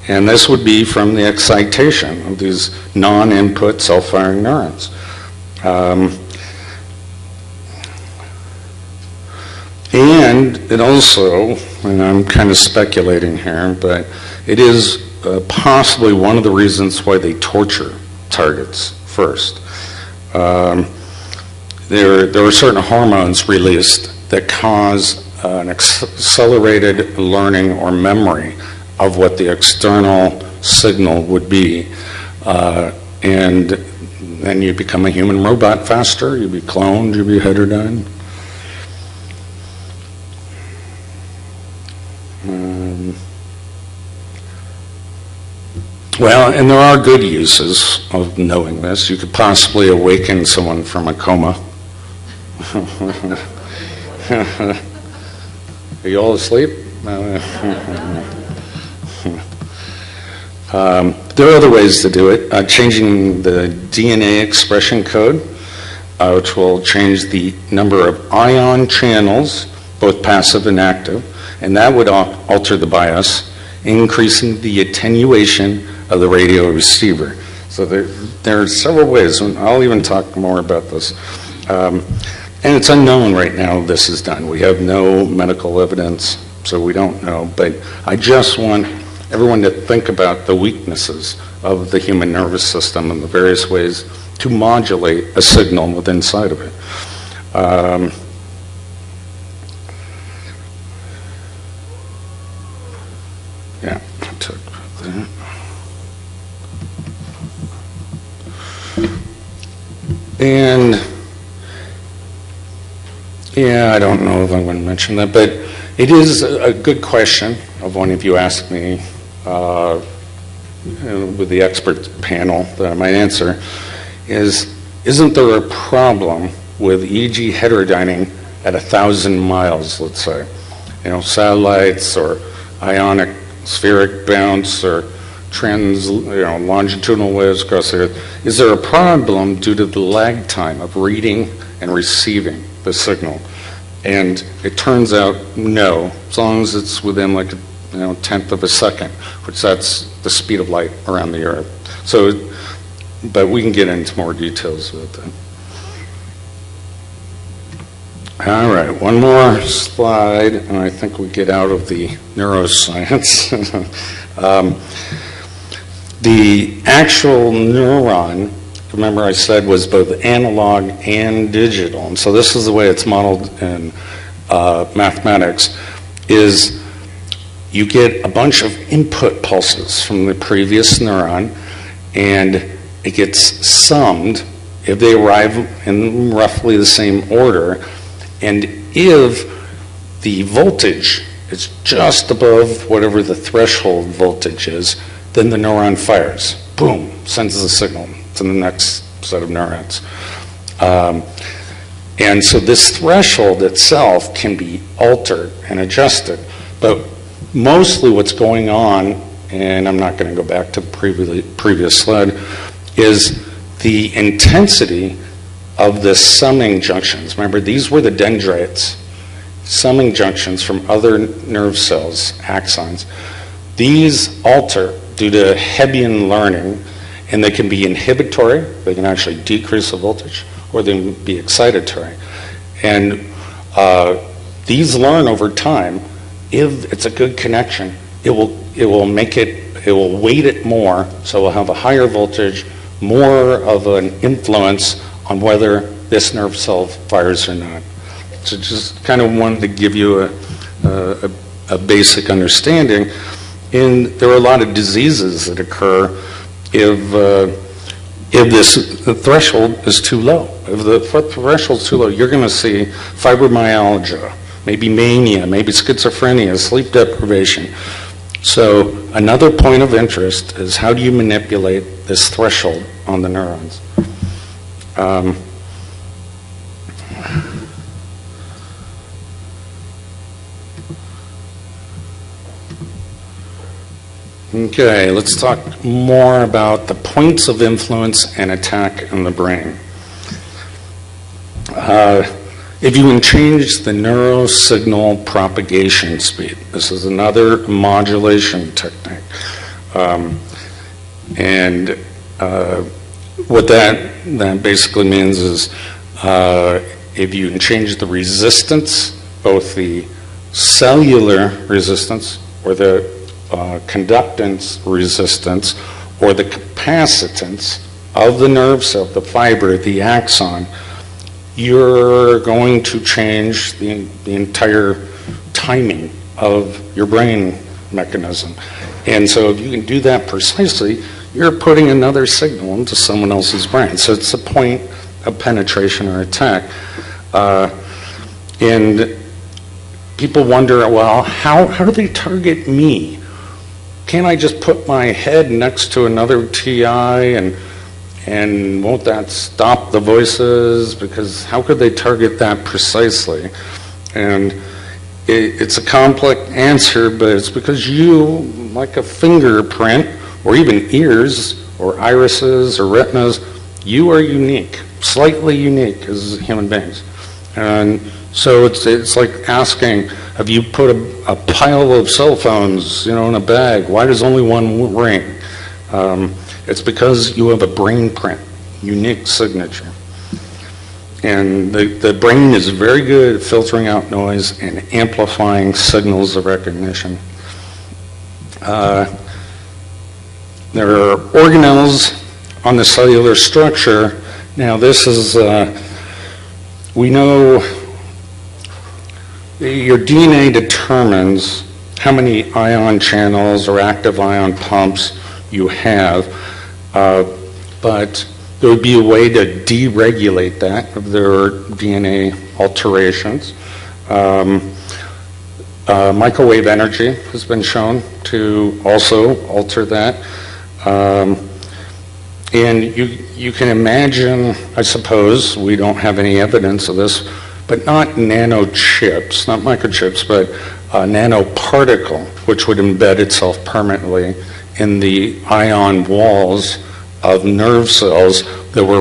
And this would be from the excitation of these non-input self-firing neurons. And it also, and I'm kind of speculating here, but it is possibly one of the reasons why they torture targets first. There are certain hormones released that cause an accelerated learning or memory of what the external signal would be. And then you become a human robot faster, you be cloned, you be heterodyned. Well, and there are good uses of knowing this. You could possibly awaken someone from a coma. Are you all asleep? There are other ways to do it. Changing the DNA expression code, which will change the number of ion channels, both passive and active, and that would alter the bias, increasing the attenuation of the radio receiver. So there are several ways, and I'll even talk more about this. And it's unknown right now this is done. We have no medical evidence, so we don't know. But I just want everyone to think about the weaknesses of the human nervous system and the various ways to modulate a signal within inside of it. Yeah, I took that. And yeah, I don't know if I'm going to mention that, but it is a good question of one of you asked me with the expert panel that I might answer, isn't there a problem with EEG heterodyning at 1,000 miles, let's say? Satellites or ionic spheric bounce or longitudinal waves across the Earth. Is there a problem due to the lag time of reading and receiving the signal? And it turns out no, as long as it's within like a tenth of a second, which that's the speed of light around the Earth. So, but we can get into more details about that. All right, one more slide, and I think we get out of the neuroscience. The actual neuron, remember I said, was both analog and digital. And so this is the way it's modeled in mathematics, is you get a bunch of input pulses from the previous neuron, and it gets summed if they arrive in roughly the same order. And if the voltage is just above whatever the threshold voltage is, then the neuron fires. Boom, sends the signal to the next set of neurons. And so this threshold itself can be altered and adjusted. But mostly what's going on, and I'm not going to go back to the previous slide, is the intensity of the summing junctions. Remember, these were the dendrites, summing junctions from other nerve cells, axons. These alter due to Hebbian learning, and they can be inhibitory, they can actually decrease the voltage, or they can be excitatory. And these learn over time. If it's a good connection, it will weight it more, so we'll have a higher voltage, more of an influence on whether this nerve cell fires or not. So just kind of wanted to give you a basic understanding. And there are a lot of diseases that occur if the threshold is too low. If the threshold is too low, you're going to see fibromyalgia, maybe mania, maybe schizophrenia, sleep deprivation. So another point of interest is how do you manipulate this threshold on the neurons? Okay, let's talk more about the points of influence and attack in the brain. If you can change the neurosignal propagation speed, this is another modulation technique. And what that basically means is if you can change the resistance, both the cellular resistance or the conductance resistance or the capacitance of the nerve cell, the fiber, the axon, you're going to change the entire timing of your brain mechanism. And so if you can do that precisely, you're putting another signal into someone else's brain. So it's a point of penetration or attack. And people wonder, well, how do they target me? Can't I just put my head next to another TI and won't that stop the voices? Because how could they target that precisely? And it's a complex answer, but it's because you, like a fingerprint, or even ears, or irises, or retinas, you are unique, slightly unique as human beings. And so it's like asking, have you put a pile of cell phones, in a bag? Why does only one ring? It's because you have a brain print, unique signature. And the brain is very good at filtering out noise and amplifying signals of recognition. There are organelles on the cellular structure. Now this is, we know your DNA determines how many ion channels or active ion pumps you have, but there would be a way to deregulate that if there are DNA alterations. Microwave energy has been shown to also alter that. And you can imagine, I suppose, we don't have any evidence of this, but not nanochips, not microchips, but a nanoparticle, which would embed itself permanently in the ion walls of nerve cells that were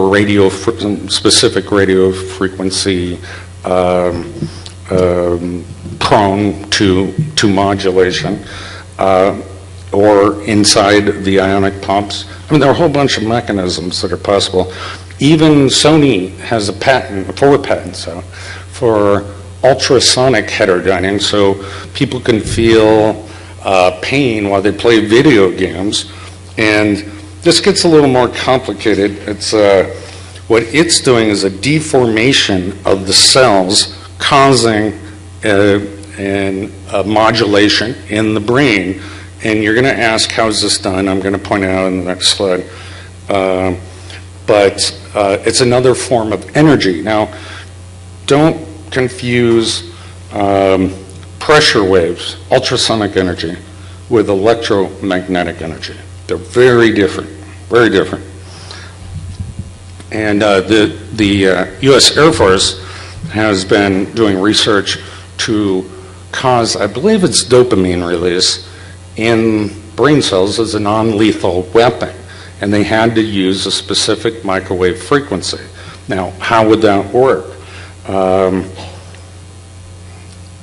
specific radio frequency prone to modulation, or inside the ionic pumps. I mean, there are a whole bunch of mechanisms that are possible. Even Sony has a patent, 4 patents out, for ultrasonic heterodyning, so people can feel pain while they play video games. And this gets a little more complicated. It's what it's doing is a deformation of the cells, causing a modulation in the brain. And you're going to ask, how is this done? I'm going to point it out in the next slide. But it's another form of energy. Now, don't confuse pressure waves, ultrasonic energy, with electromagnetic energy. They're very different, very different. And the U.S. Air Force has been doing research to cause, I believe it's dopamine release, in brain cells as a non-lethal weapon. And they had to use a specific microwave frequency. Now, how would that work?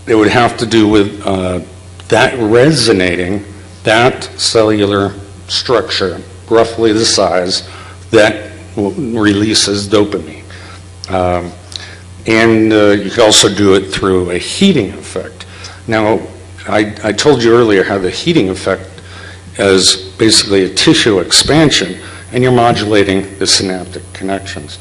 It would have to do with that resonating, that cellular structure, roughly the size, that releases dopamine. And you can also do it through a heating effect. Now, I told you earlier how the heating effect is basically a tissue expansion, and you're modulating the synaptic connections.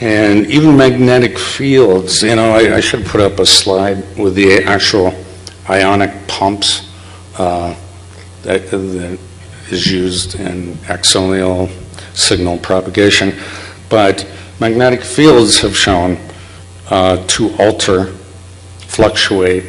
And even magnetic fields, I should put up a slide with the actual ionic pumps that is used in axonal signal propagation. But magnetic fields have shown to alter, fluctuate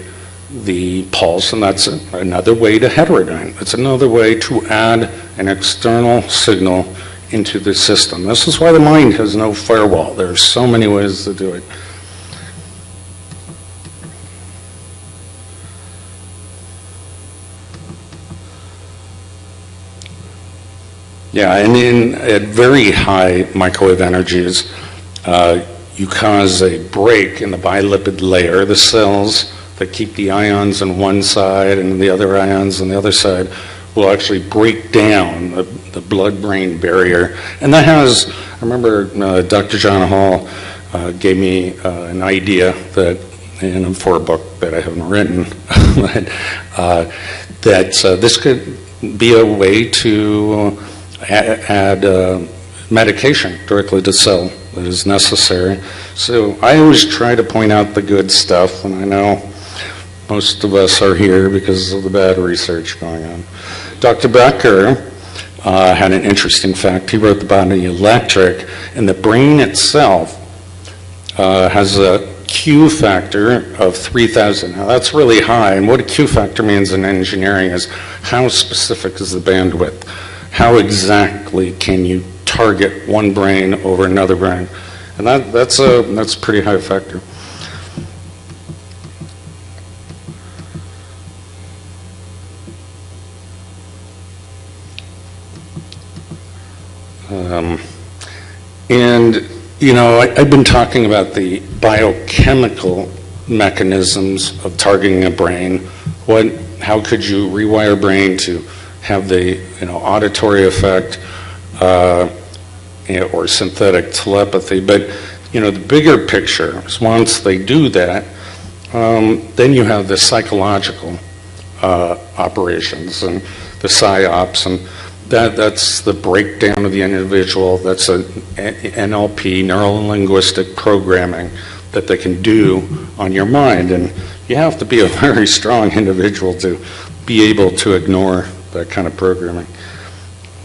the pulse, and that's another way to heterodyne. It's another way to add an external signal into the system. This is why the mind has no firewall. There are so many ways to do it. Yeah, and at very high microwave energies, you cause a break in the bilipid layer. The cells that keep the ions on one side and the other ions on the other side will actually break down the blood-brain barrier. And that has, I remember Dr. John Hall gave me an idea that, and for a book that I haven't written, that this could be a way to add medication directly to cell that is necessary. So I always try to point out the good stuff, and I know most of us are here because of the bad research going on. Dr. Becker had an interesting fact. He wrote about the electric, and the brain itself has a Q factor of 3,000. Now that's really high, and what a Q factor means in engineering is how specific is the bandwidth? How exactly can you target one brain over another brain? And that's a pretty high factor. I've been talking about the biochemical mechanisms of targeting a brain. How could you rewire a brain to have the auditory effect or synthetic telepathy? But the bigger picture is once they do that, then you have the psychological operations and the psyops, and that's the breakdown of the individual. That's a NLP, neuro-linguistic programming, that they can do on your mind. And you have to be a very strong individual to be able to ignore that kind of programming.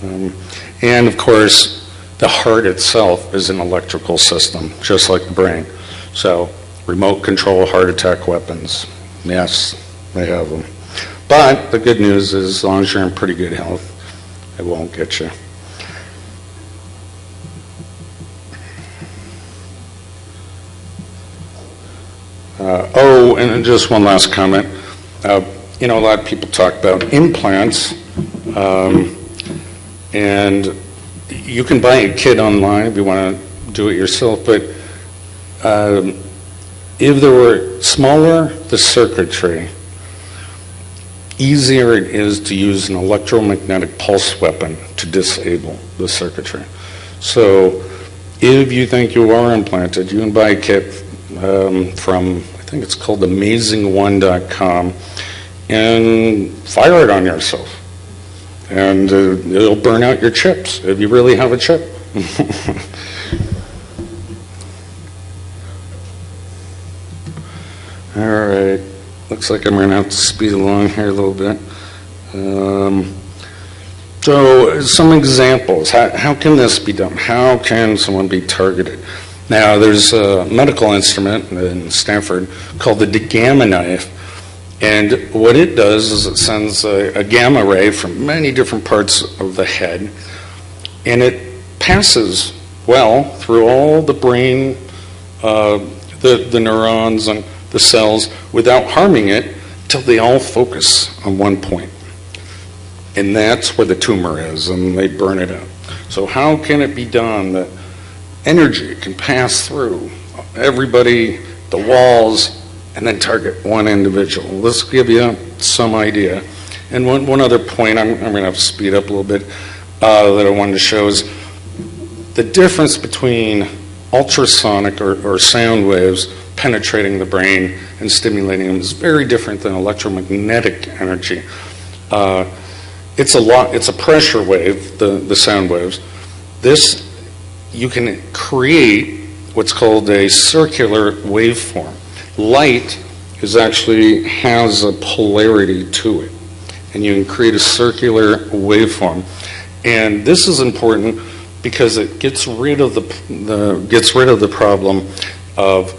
And of course, the heart itself is an electrical system, just like the brain. So remote control heart attack weapons, yes, they have them. But the good news is, as long as you're in pretty good health, it won't get you. And just one last comment. A lot of people talk about implants, and you can buy a kit online if you want to do it yourself, but if there were smaller the circuitry, easier it is to use an electromagnetic pulse weapon to disable the circuitry. So if you think you are implanted, you can buy a kit from, I think it's called amazing1.com, and fire it on yourself. And it'll burn out your chips if you really have a chip. All right. Looks like I'm going to have to speed along here a little bit. So some examples. How can this be done? How can someone be targeted? Now, there's a medical instrument in Stanford called the gamma knife. And what it does is it sends a gamma ray from many different parts of the head. And it passes well through all the brain, the neurons and the cells without harming it till they all focus on one point. And that's where the tumor is, and they burn it out. So how can it be done that energy can pass through everybody, the walls, and then target one individual? Let's give you some idea. And one other point, I'm going to have to speed up a little bit, that I wanted to show is the difference between ultrasonic or sound waves penetrating the brain and stimulating them is very different than electromagnetic energy. It's a pressure wave, the sound waves. This, you can create what's called a circular waveform. Light has a polarity to it, and you can create a circular waveform. And this is important because it gets rid of the problem of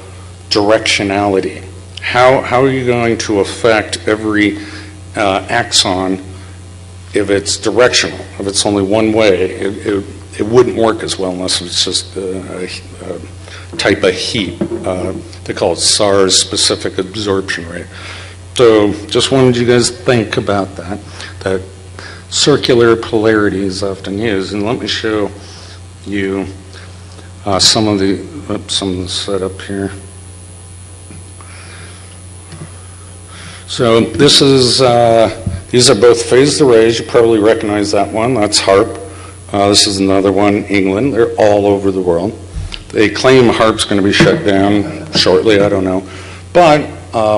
directionality. How are you going to affect every axon if it's directional? If it's only one way, it wouldn't work as well unless it's just a type of heat. They call it SARS, specific absorption rate. So just wanted you guys to think about that circular polarity is often used. And let me show you some of the setup here. So this is, these are both phased arrays. You probably recognize that one. That's HARP. This is another one, England. They're all over the world. They claim HARP's going to be shut down shortly. I don't know. But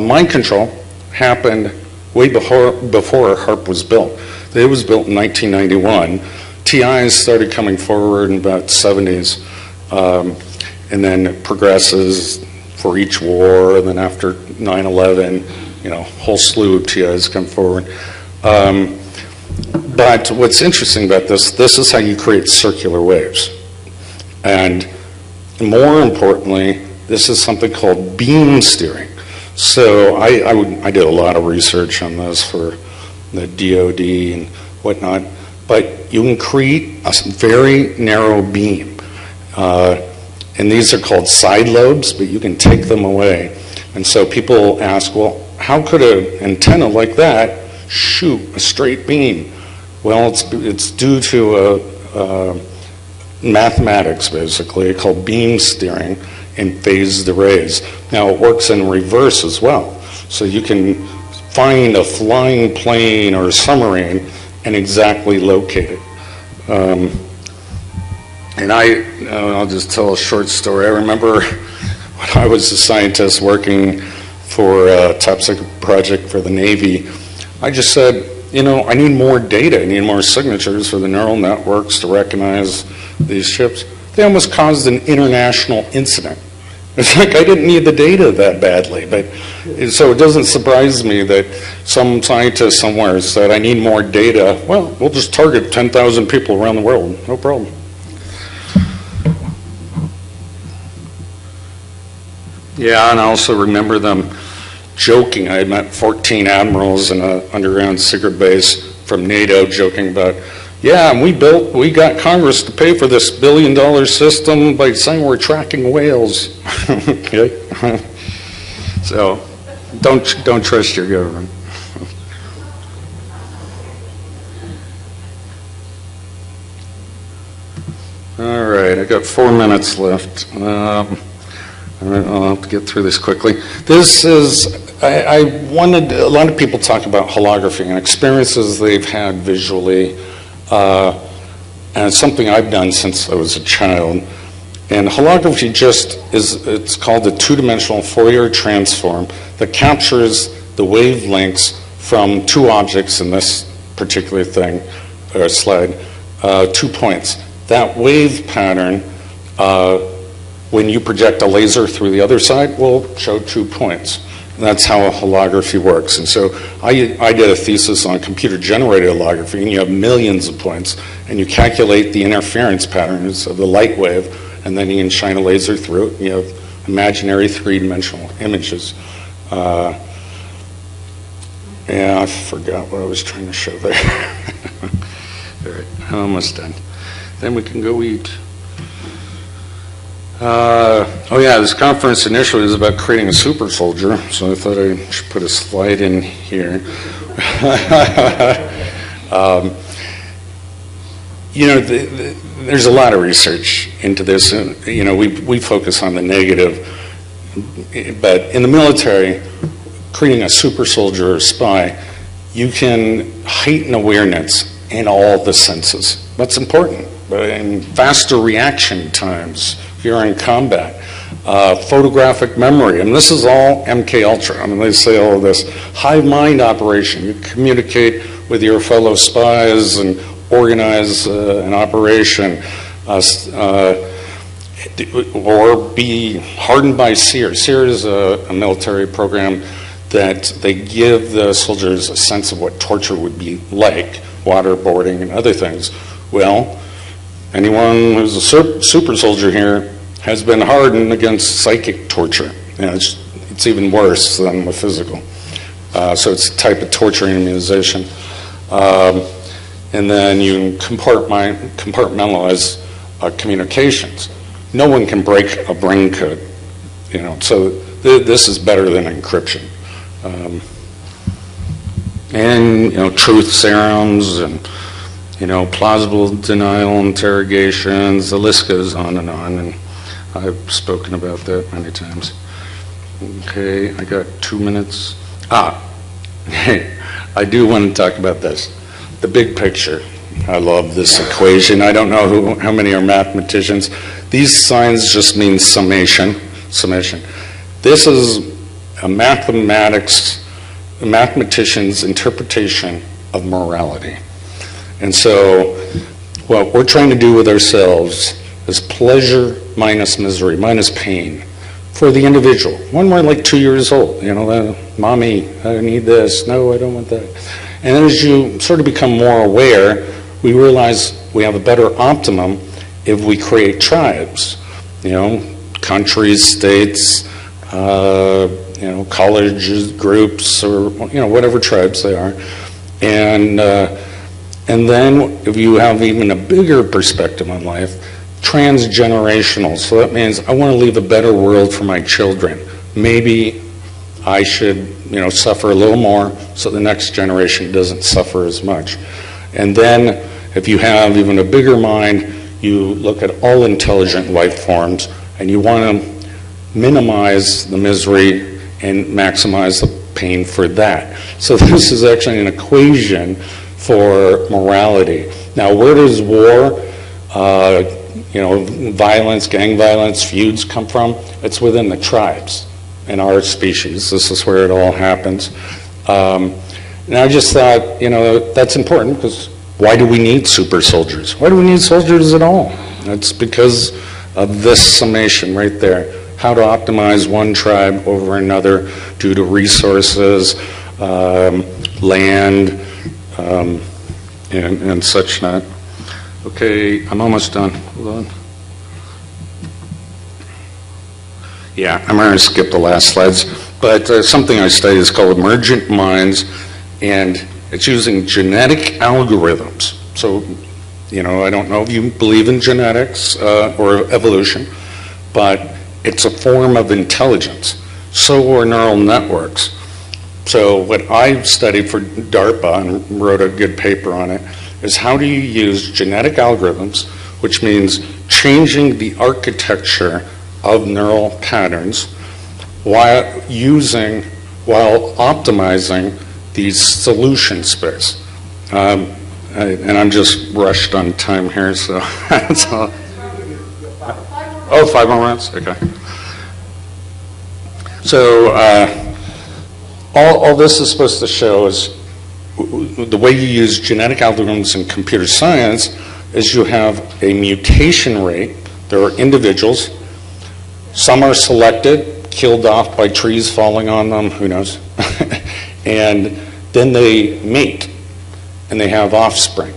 mind control happened way before HARP was built. It was built in 1991. TIs started coming forward in about the 70s. And then it progresses for each war. And then after 9/11, a whole slew of TIs come forward. But what's interesting about this is how you create circular waves. And more importantly, this is something called beam steering. So I did a lot of research on this for the DOD and whatnot. But you can create a very narrow beam. And these are called side lobes, but you can take them away. And so people ask, well, how could an antenna like that shoot a straight beam? Well, it's due to mathematics, basically, called beam steering and phased arrays. Now, it works in reverse as well. So you can find a flying plane or a submarine and exactly locate it. And I'll just tell a short story. I remember when I was a scientist working for a top secret project for the Navy, I just said, I need more data. I need more signatures for the neural networks to recognize these chips. They almost caused an international incident. It's like I didn't need the data that badly. So it doesn't surprise me that some scientist somewhere said, I need more data. Well, we'll just target 10,000 people around the world. No problem. Yeah, and I also remember them joking. I had met 14 admirals in an underground secret base from NATO joking about, yeah, we got Congress to pay for this $1 billion system by saying we're tracking whales. So don't trust your government. All right, I got 4 minutes left. I'll have to get through this quickly. This is I wanted, a lot of people talk about holography and experiences they've had visually, and it's something I've done since I was a child. And holography it's called a two-dimensional Fourier transform that captures the wavelengths from two objects in this particular thing, or slide, 2 points. That wave pattern, when you project a laser through the other side, will show 2 points. And that's how a holography works. And so I did a thesis on computer-generated holography, and you have millions of points, and you calculate the interference patterns of the light wave, and then you can shine a laser through it, and you have imaginary three-dimensional images. Yeah, I forgot what I was trying to show there. All right, I'm almost done. Then we can go eat. Oh yeah, this conference initially was about creating a super soldier, so I thought I should put a slide in here. There's a lot of research into this. We focus on the negative, but in the military, creating a super soldier or spy, you can heighten awareness in all the senses. That's important. And faster reaction times if you're in combat. Photographic memory, and this is all MK Ultra. I mean, they say all of this. Hive mind operation. You communicate with your fellow spies and organize an operation, or be hardened by SEER. SEER is a military program that they give the soldiers a sense of what torture would be like, waterboarding and other things. Well, anyone who's a super soldier here has been hardened against psychic torture. It's even worse than the physical. So it's a type of torture immunization. And then you compartmentalize communications. No one can break a brain code, so this is better than encryption. And truth serums and plausible denial interrogations. The list goes on, and I've spoken about that many times. Okay, I got 2 minutes. I do want to talk about this, the big picture. I love this equation. I don't know how many are mathematicians. These signs just mean summation. This is a mathematician's interpretation of morality. And so what we're trying to do with ourselves is pleasure minus misery, minus pain for the individual. When we're like 2 years old, mommy, I need this. No, I don't want that. And then as you sort of become more aware, we realize we have a better optimum if we create tribes, countries, states, colleges, groups, or whatever tribes they are, and then if you have even a bigger perspective on life, transgenerational. So that means I want to leave a better world for my children. Maybe I should suffer a little more so the next generation doesn't suffer as much. And then if you have even a bigger mind, you look at all intelligent life forms and you want to minimize the misery and maximize the pain for that. So this is actually an equation for morality. Now, where does war, violence, gang violence, feuds come from? It's within the tribes in our species. This is where it all happens. And I just thought, that's important because why do we need super soldiers? Why do we need soldiers at all? It's because of this summation right there. How to optimize one tribe over another due to resources, land, and such not. Okay, I'm almost done. Hold on. Yeah, I'm going to skip the last slides. But something I study is called emergent minds, and it's using genetic algorithms. So, I don't know if you believe in genetics or evolution, but it's a form of intelligence. So are neural networks. So what I studied for DARPA and wrote a good paper on it is how do you use genetic algorithms, which means changing the architecture of neural patterns while using while optimizing the solution space. And I'm just rushed on time here, so that's all. Oh, 5 more minutes? Okay. So all this is supposed to show is the way you use genetic algorithms in computer science is you have a mutation rate. There are individuals. Some are selected, killed off by trees falling on them, who knows. And then they mate, and they have offspring.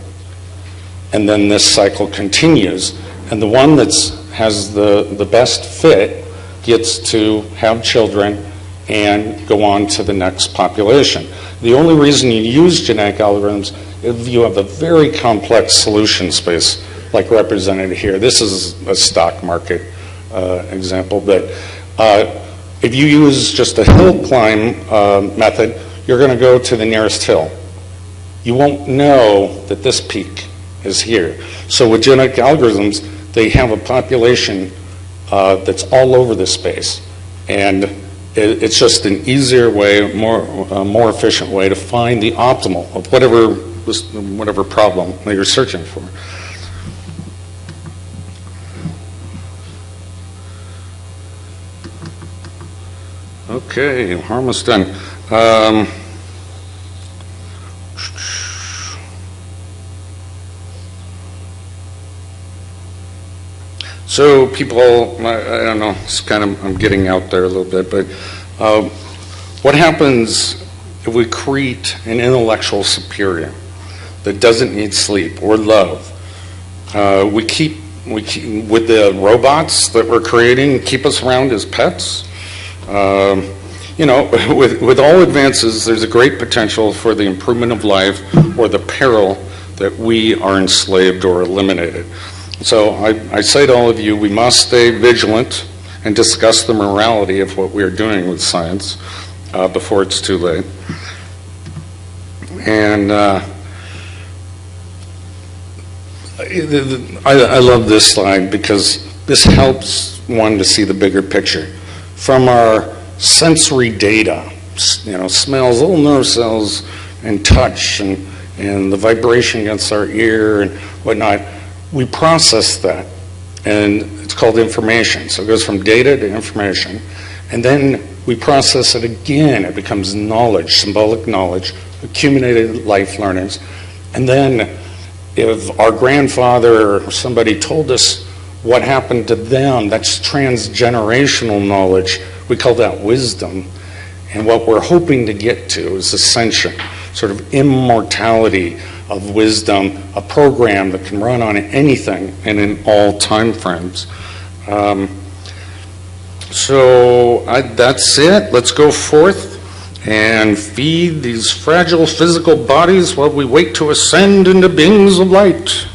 And then this cycle continues. And the one that has the best fit gets to have children and go on to the next population. The only reason you use genetic algorithms is if you have a very complex solution space, like represented here. This is a stock market example, but if you use just a hill climb method, you're going to go to the nearest hill. You won't know that this peak is here. So with genetic algorithms, they have a population that's all over the space, and it's just an easier way, more efficient way to find the optimal of whatever problem that you're searching for. Okay, almost done. So people, I don't know, it's kind of, I'm getting out there a little bit, but what happens if we create an intellectual superior that doesn't need sleep or love? We keep with the robots that we're creating, keep us around as pets. You know, with all advances, there's a great potential for the improvement of life or the peril that we are enslaved or eliminated. So I say to all of you, we must stay vigilant and discuss the morality of what we are doing with science before it's too late. And I love this slide because this helps one to see the bigger picture. From our sensory data, you know, smells, little nerve cells, and touch, and the vibration against our ear and whatnot, we process that, and it's called information. So it goes from data to information, and then we process it again. It becomes knowledge, symbolic knowledge, accumulated life learnings. And then if our grandfather or somebody told us what happened to them, that's transgenerational knowledge. We call that wisdom. And what we're hoping to get to is ascension, sort of immortality of wisdom, a program that can run on anything and in all time frames. So that's it. Let's go forth and feed these fragile physical bodies while we wait to ascend into beings of light.